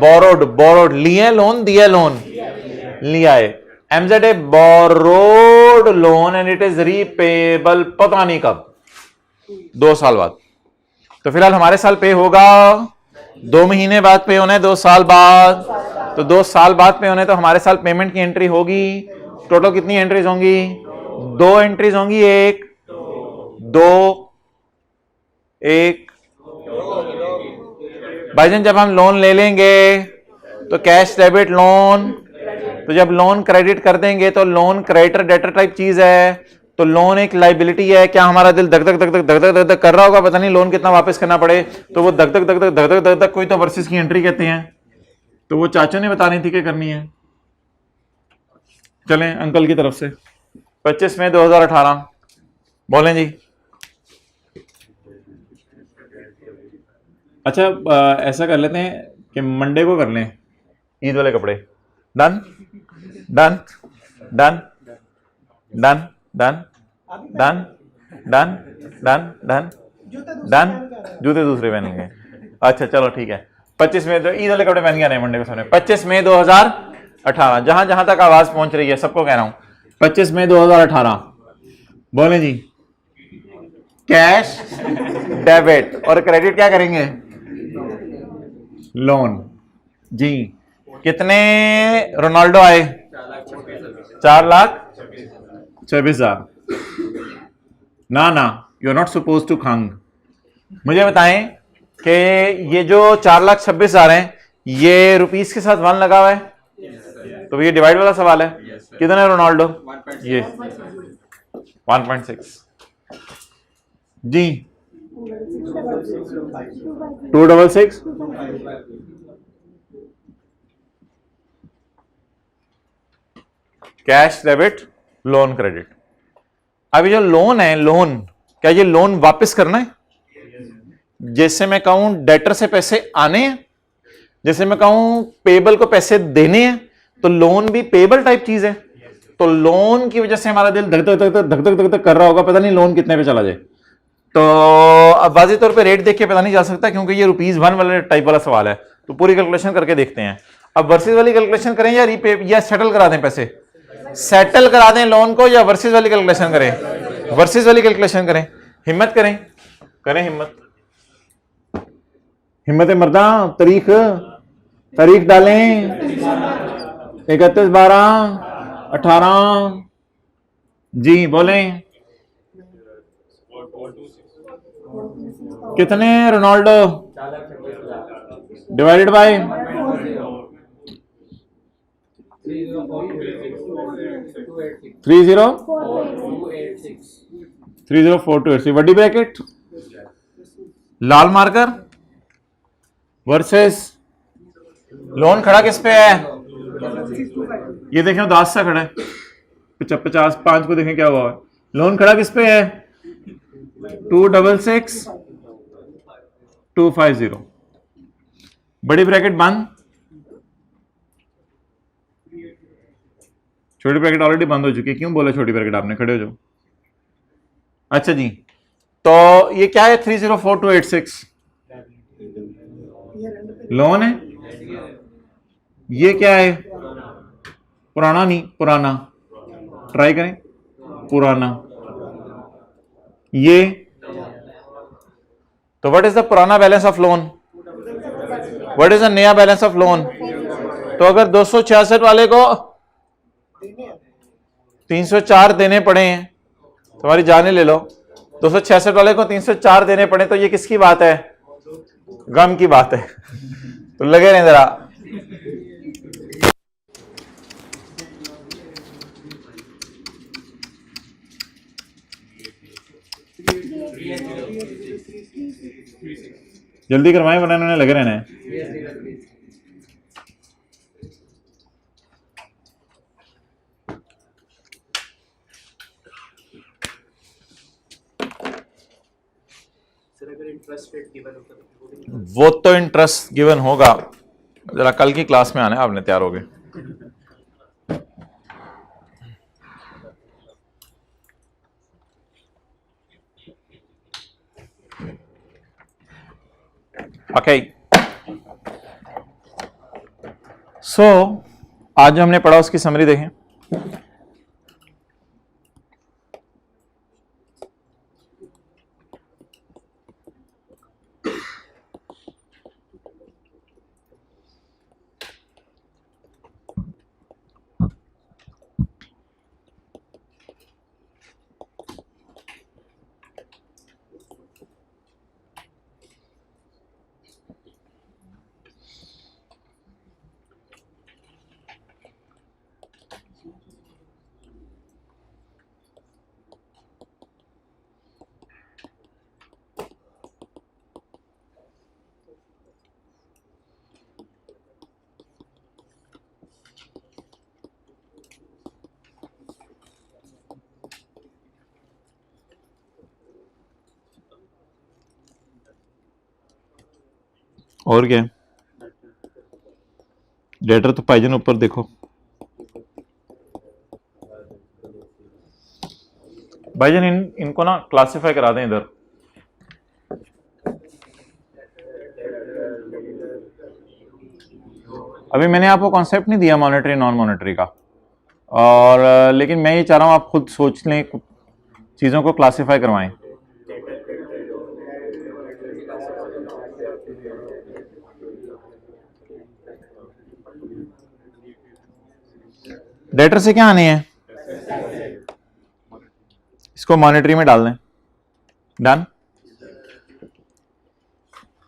बोरोड लिए लोन, दिया लोन, लिया है। MZA borrowed loan and it is repayable पता नहीं कब, 2 साल बाद। तो फिलहाल हमारे साल पे होगा, 2 महीने बाद पे होना है, 2 साल बाद। तो 2 साल बाद पे होने तो हमारे साल पेमेंट की एंट्री होगी। टोटल कितनी एंट्रीज होंगी, 2 एंट्रीज होंगी, 1 2 1। भाईजान जब हम लोन ले लेंगे तो कैश डेबिट लोन, तो जब लोन क्रेडिट कर देंगे तो लोन क्रेडिटर डेटर टाइप चीज है, तो लोन एक लाइबिलिटी है। क्या हमारा दिल धक धक धक धक धक धक धक धक कर रहा होगा, पता नहीं लोन कितना वापस करना पड़े, तो वो धक धक धक धक धक धक धक धक कोई तो वर्सेस की एंट्री कहते हैं। तो वो चाचा ने बतानी थी कि करनी है। चलें अंकल की तरफ से 25 मई 2018 बोलें जी। अच्छा ऐसा कर लेते हैं कि मंडे को कर लें ईद वाले कपड़े। Done done done done done done done done done done, जूते दूसरे पहनेंगे। अच्छा चलो ठीक है, 25 मई तो ईद वाले कपड़े पहन के आने मंडे को सामने। 25 मई 2018, जहां जहां तक आवाज पहुंच रही है सबको कह रहा हूं, 25 मई 2018 बोले जी। कैश डेबिट और क्रेडिट क्या करेंगे, लोन जी। कितने रोनाल्डो आए? 4,26,000। ना ना, you are not suppose to खंग। मुझे बताएं कि ये जो 4,26,000 हैं, ये रुपीस के साथ 1 लगा हुआ है, तो ये डिवाइड वाला सवाल है। कितने रोनाल्डो? ये 1.6 जी। 266 कैश डेबिट लोन क्रेडिट। अब ये जो लोन है, लोन, क्या ये लोन वापस करना है? जैसे मैं कहूं डेटर से पैसे आने हैं, जैसे मैं कहूं पेबल को पैसे देने हैं, तो लोन भी पेबल टाइप चीज है। तो लोन की वजह से हमारा दिल धक धक धक धक धक धक धक कर रहा होगा, पता नहीं लोन कितने पे चला जाए। तो अब वाज़ेह तौर पे रेट देख के पता नहीं जा सकता, क्योंकि ये ₹1 वाले टाइप वाला सवाल है। तो पूरी कैलकुलेशन करके देखते हैं। अब वर्सेस वाली कैलकुलेशन करें या रीपे या सेटल करा दें पैसे? सेटल करा दें लोन को या वर्सेस वाली कैलकुलेशन करें? वर्सेस वाली कैलकुलेशन करें। हिम्मत करें, करें हिम्मत, हिम्मत मर्दा। तारीख डालें 31/12/18 जी। बोलें कितने रोनाल्डो डिवाइडेड बाय 304,286 वड्डी ब्रैकेट लाल मार्कर वर्सेस लोन खड़ा किस पे है? ये देखें उदास सा खड़ा है 50 को देखें क्या हुआ है। लोन खड़ा किस पे है? 266,250 बड़ी ब्रैकेट बंद, छोटी ब्रैकेट ऑलरेडी बंद हो चुकी है। क्यों बोला छोटी ब्रैकेट आपने? खड़े हो जाओ। अच्छा जी, तो ये क्या है? 304,286 लोन है। ये क्या है? पुराना नहीं, पुराना। ट्राई करें पुराना। ये तो व्हाट इज द पुराना balance of loan? What is the नया बैलेंस ऑफ लोन? तो अगर 266 वाले को 304 देने पड़े हैं, तुम्हारी जाने ले लो। 266 वाले को 304 देने पड़े, तो ये किसकी बात है? गम की बात है। तो लगे रहें जरा। जल्दी करवाएं वरना इन्होंने लगे रहना है। वो तो इंटरेस्ट गिवन होगा, जरा कल की क्लास में आना है, आपने तैयार हो गए। ओके, सो आज जो हमने पढ़ा उसकी समरी देखें। और क्या डेटर तो पाइजन ऊपर देखो भाईजान, इनको ना क्लासिफाई करा दें इधर। अभी मैंने आपको कॉन्सेप्ट नहीं दिया मॉनेटरी नॉन मॉनेटरी का, और लेकिन मैं ये चाह रहा हूं आप खुद सोच लें, चीज़ों को क्लासिफाई करवाएं। डेटर से क्या आने हैं, इसको मॉनेटरी में डाल दें, डन।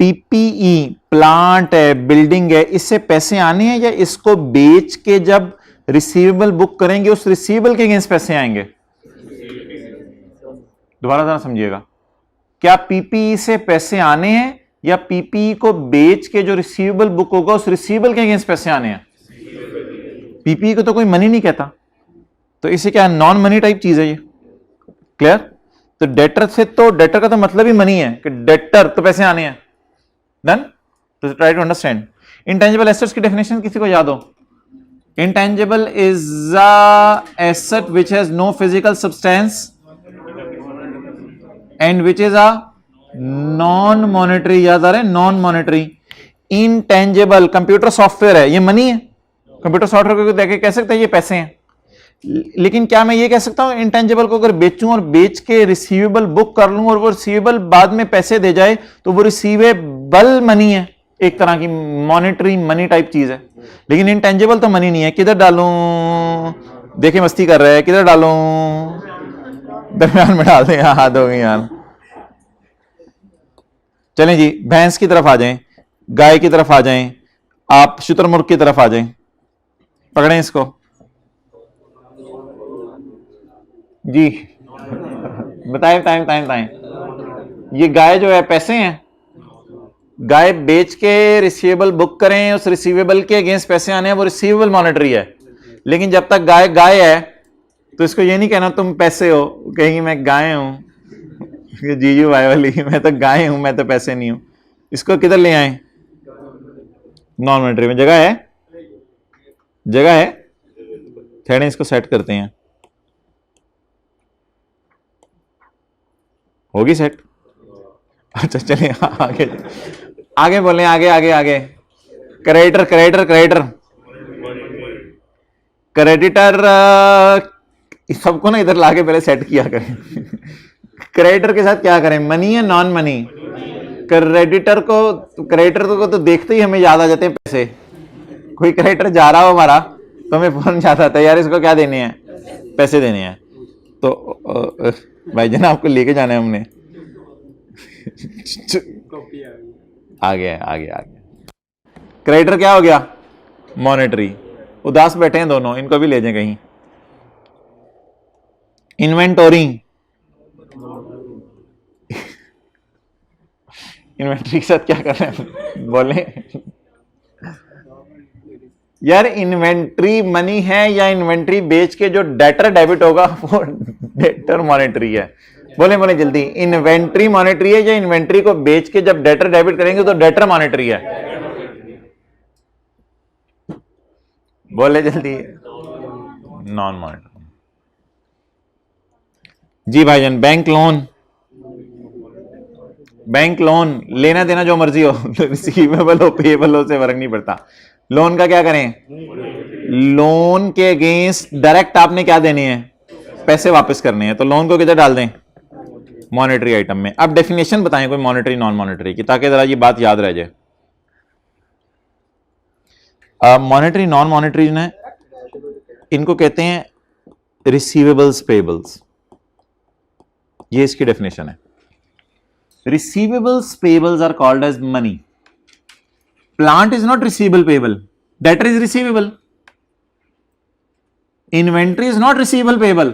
पीपीई प्लांट है, बिल्डिंग है, इससे पैसे आने हैं या इसको बेच के जब रिसीवेबल बुक करेंगे उस रिसीवेबल के अगेंस्ट पैसे आएंगे? दोबारा जरा समझिएगा, क्या पीपीई से पैसे आने हैं या पीपीई को बेच के जो रिसीवेबल बुक होगा उस रिसीवेबल के अगेंस्ट पैसे आने हैं? पीपीई को तो कोई मनी नहीं कहता, तो इसे क्या नॉन मनी टाइप चीज है ये, क्लियर? तो डेटर से, तो डेटर का तो मतलब ही मनी है कि डेटर तो पैसे आने हैं, डन। तो try to understand. Intangible assets की डेफिनेशन किसी को याद हो? Intangible is a asset which has no physical substance and which is a non monetary, याद आ रहा है, non monetary. Intangible computer software है, ये मनी है, कंप्यूटर सॉफ्टवेयर को देख के कह सकते हैं ये पैसे हैं, लेकिन क्या मैं ये कह सकता हूं इंटेंजिबल को अगर बेचूं और बेच के रिसीवेबल बुक कर लूं और वो रिसीवेबल बाद में पैसे दे जाए तो वो रिसीवेबल मनी है, एक तरह की मॉनेटरी मनी टाइप चीज है। लेकिन इंटेंजिबल तो मनी नहीं है। किधर डालूं, देखे मस्ती कर रहे हैं, किधर डालूं, दरम्यान में डाल दें, हाथ हो गई यार। चलें जी, भैंस की तरफ आ जाएं, गाय की तरफ आ जाएं, आप शुतुरमुर्ग की तरफ आ जाएं, पकड़ें इसको जी, बताएं बताएं बताएं बताएं। ये गाय जो है पैसे हैं, गाय बेच के रिसीवेबल बुक करें, उस रिसीवेबल के अगेंस्ट पैसे आने हैं, वो रिसीवेबल मॉनेटरी है। लेकिन जब तक गाय गाय है तो इसको ये नहीं कहना तुम पैसे हो, कहेंगी मैं गाय हूं, जीजू भाई वाली, मैं तो गाय हूं, मैं तो पैसे नहीं हूं। इसको किधर ले आए, नॉन मॉनेटरी में। जगह है, जगह है, ठहरें इसको सेट करते हैं, होगी सेट। अच्छा चलिए आगे आगे बोलें, आगे आगे आगे। क्रेडिटर क्रेडिटर क्रेडिटर क्रेडिटर, सबको ना इधर लाके पहले सेट किया करें। क्रेडिटर के साथ क्या करें, मनी है नॉन मनी? क्रेडिटर को तो देखते ही हमें याद आ जाते हैं पैसे। कोई क्रेडिटर जा रहा हो हमारा तो हमें फोन जाता था, यार इसको क्या देने हैं, पैसे देने हैं। तो भाई जान आपको लेके जाना है हमने। आगे आगे आगे। क्रेडिटर क्या हो गया, मॉनेटरी। उदास बैठे हैं दोनों, इनको भी ले जाएं कहीं। इन्वेंटोरी, इन्वेंटरी के साथ क्या कर रहे हैं बोले यार, इन्वेंट्री मनी है या इन्वेंट्री बेच के जो डेटर डेबिट होगा वो डेटर मॉनेटरी है? बोले बोले जल्दी, इन्वेंट्री मॉनेटरी है या इन्वेंट्री को बेच के जब डेटर डेबिट करेंगे तो डेटर मॉनेटरी है? बोले जल्दी, नॉन मॉनेटरी। जी भाईजान, बैंक लोन, बैंक लोन लेना देना जो मर्जी हो, रिसीवेबल हो पेएबल हो से फर्क नहीं पड़ता। लोन का क्या करें, लोन के अगेंस्ट डायरेक्ट आपने क्या देने हैं, पैसे वापस करने हैं, तो लोन को किधर डाल दें, मॉनेटरी आइटम में। अब डेफिनेशन बताएं कोई मॉनेटरी नॉन मॉनेटरी की, ताकि जरा ये बात याद रह जाए। मॉनेटरी नॉन मॉनेटरी ने इनको कहते हैं रिसीवेबल्स पेएबल्स, ये इसकी डेफिनेशन है। Receivables payables are called as money. Plant is not receivable payable. Debtor is receivable. Inventory is not receivable payable.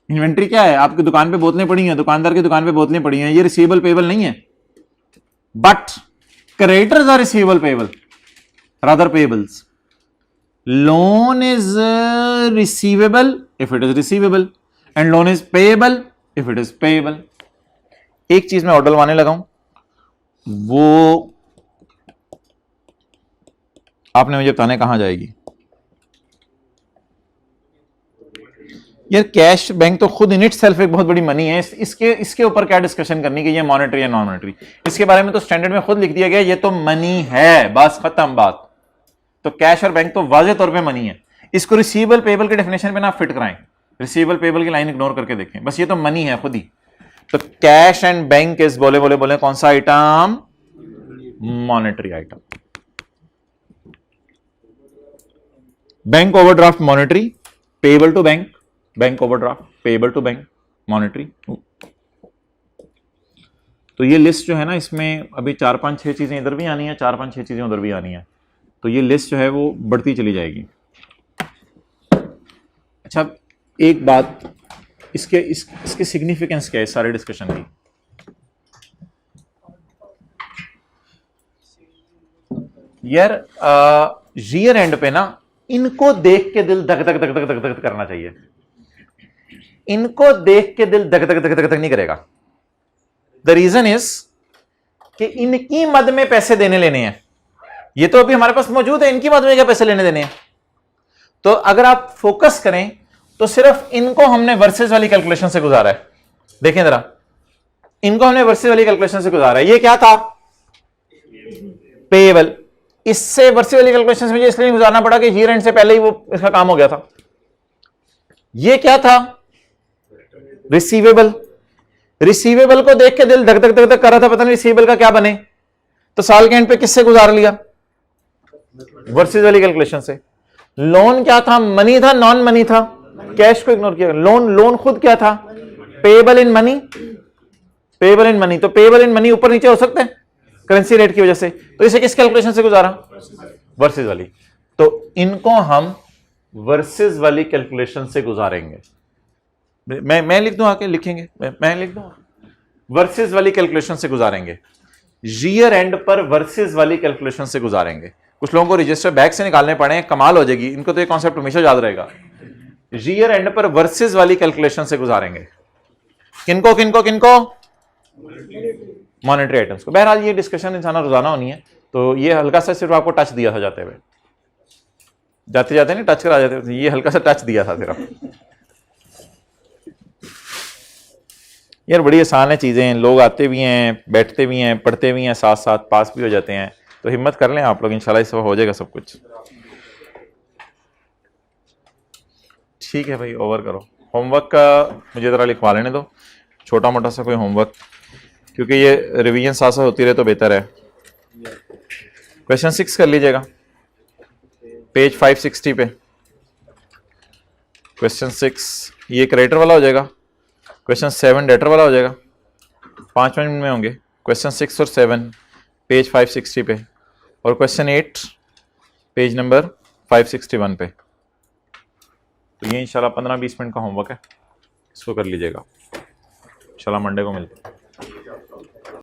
Inventory क्या है, आपकी दुकान पे बोतलें पड़ी हैं, दुकानदार की दुकान पे बोतलें पड़ी हैं, ये receivable payable नहीं है। But creditors are receivable payable, rather payables. Loan is receivable if it is receivable, and loan is payable if it is payable. एक चीज मैं और डलवाने लगा हूं, वो आपने मुझे बताने कहां जाएगी। यार कैश बैंक तो खुद इन इट सेल्फ एक बहुत बड़ी मनी है, इसके ऊपर क्या डिस्कशन करनी कि ये मॉनेटरी या नॉन मॉनेटरी, इसके बारे में तो स्टैंडर्ड में खुद लिख दिया गया ये तो मनी है, बस खत्म बात। तो कैश और बैंक तो वाज़ेह तौर पे मनी है। इसको रिसीवेबल पेएबल के डेफिनेशन पे ना फिट कराएं, रिसीवेबल पेएबल की लाइन इग्नोर करके देखें, बस ये तो मनी है खुद ही। तो कैश एंड बैंक इज बोले बोले बोले कौन सा item, monetary item. Bank overdraft monetary, payable to bank, bank overdraft, payable to bank, monetary. तो ये लिस्ट जो है ना, इसमें अभी 4 5 6 चीजें इधर भी आनी है, 4 5 6 चीजें उधर भी आनी है, तो ये लिस्ट जो है वो बढ़ती चली जाएगी। अच्छा, एक बात, इसके सिग्निफिकेंस क्या है सारे डिस्कशन की? यार ईयर एंड पे ना इनको देख के दिल धक धक धक धक धक धक करना चाहिए। इनको देख के दिल धक धक धक धक धक नहीं करेगा। द रीजन इज कि इनकी मद में पैसे देने लेने हैं, ये तो अभी हमारे पास मौजूद है, इनकी मद में क्या पैसे लेने देने हैं। तो अगर आप फोकस करें तो सिर्फ इनको हमने वर्सेस वाली कैलकुलेशन से गुजारा है। देखें जरा, इनको हमने वर्सेस वाली कैलकुलेशन से गुजारा है। ये क्या था? पेएबल। इससे वर्सेस वाली कैलकुलेशन में इसलिए गुजारना पड़ा कि ईयर एंड से पहले ही वो इसका काम हो गया था। ये क्या था? रिसीवेबल। रिसीवेबल को देख के दिल धक धक धक धक कर रहा था, पता नहीं रिसीवेबल का क्या बने। तो साल के एंड पे किससे गुजार लिया? वर्सेस वाली कैलकुलेशन से। लोन क्या था? मनी था, नॉन मनी था? कैश को इग्नोर किया। लोन खुद क्या था? Payable in money, payable in money. तो पेएबल इन मनी ऊपर नीचे हो सकते हैं करेंसी रेट की वजह से, तो इसे किस कैलकुलेशन से गुजारा? वर्सेस वाली। तो इनको हम वर्सेस वाली कैलकुलेशन से गुजारेंगे। मैं लिख दूं, आके लिखेंगे, मैं लिख दूं, वर्सेस वाली कैलकुलेशन से गुजारेंगे। ईयर एंड पर वर्सेस वाली कैलकुलेशन से गुजारेंगे। कुछ लोगों को रजिस्टर बैग से निकालने पड़े, कमाल हो जाएगी इनको, तो ये कॉन्सेप्ट हमेशा याद रहेगा। ईयर एंड पर वर्सेस वाली कैलकुलेशन से गुजारेंगे। किनको किनको किनको? मॉनेटरी आइटम्स को। बहरहाल ये डिस्कशन इंसान रोजाना होनी है, तो ये हल्का सा सिर्फ आपको टच दिया था जाते हुए, जाते जाते नहीं टच करा जाते, ये हल्का सा टच दिया था सिर्फ। यार बड़ी आसान है चीजें, लोग आते भी हैं, बैठते भी हैं, पढ़ते भी हैं, साथ साथ पास भी हो जाते हैं। तो हिम्मत कर लें आप लोग, इंशाल्लाह इस हो जाएगा सब कुछ। ठीक है भाई, ओवर करो। होमवर्क का मुझे जरा लिखवा लेने दो, छोटा मोटा सा कोई होमवर्क, क्योंकि ये रिवीजन साथ साथ होती रहे तो बेहतर है। क्वेश्चन 6 कर लीजिएगा, पेज 560 पे। क्वेश्चन 6 ये क्रेडिटर वाला हो जाएगा, क्वेश्चन 7 डेटर वाला हो जाएगा। 5 मिनट में होंगे क्वेश्चन 6 और 7 पेज 560 पे, और क्वेश्चन 8 पेज नंबर 561 पे। तो ये इंशाल्लाह 15-20 मिनट का होमवर्क है, इसको कर लीजिएगा। इंशाल्लाह मंडे को मिलते हैं।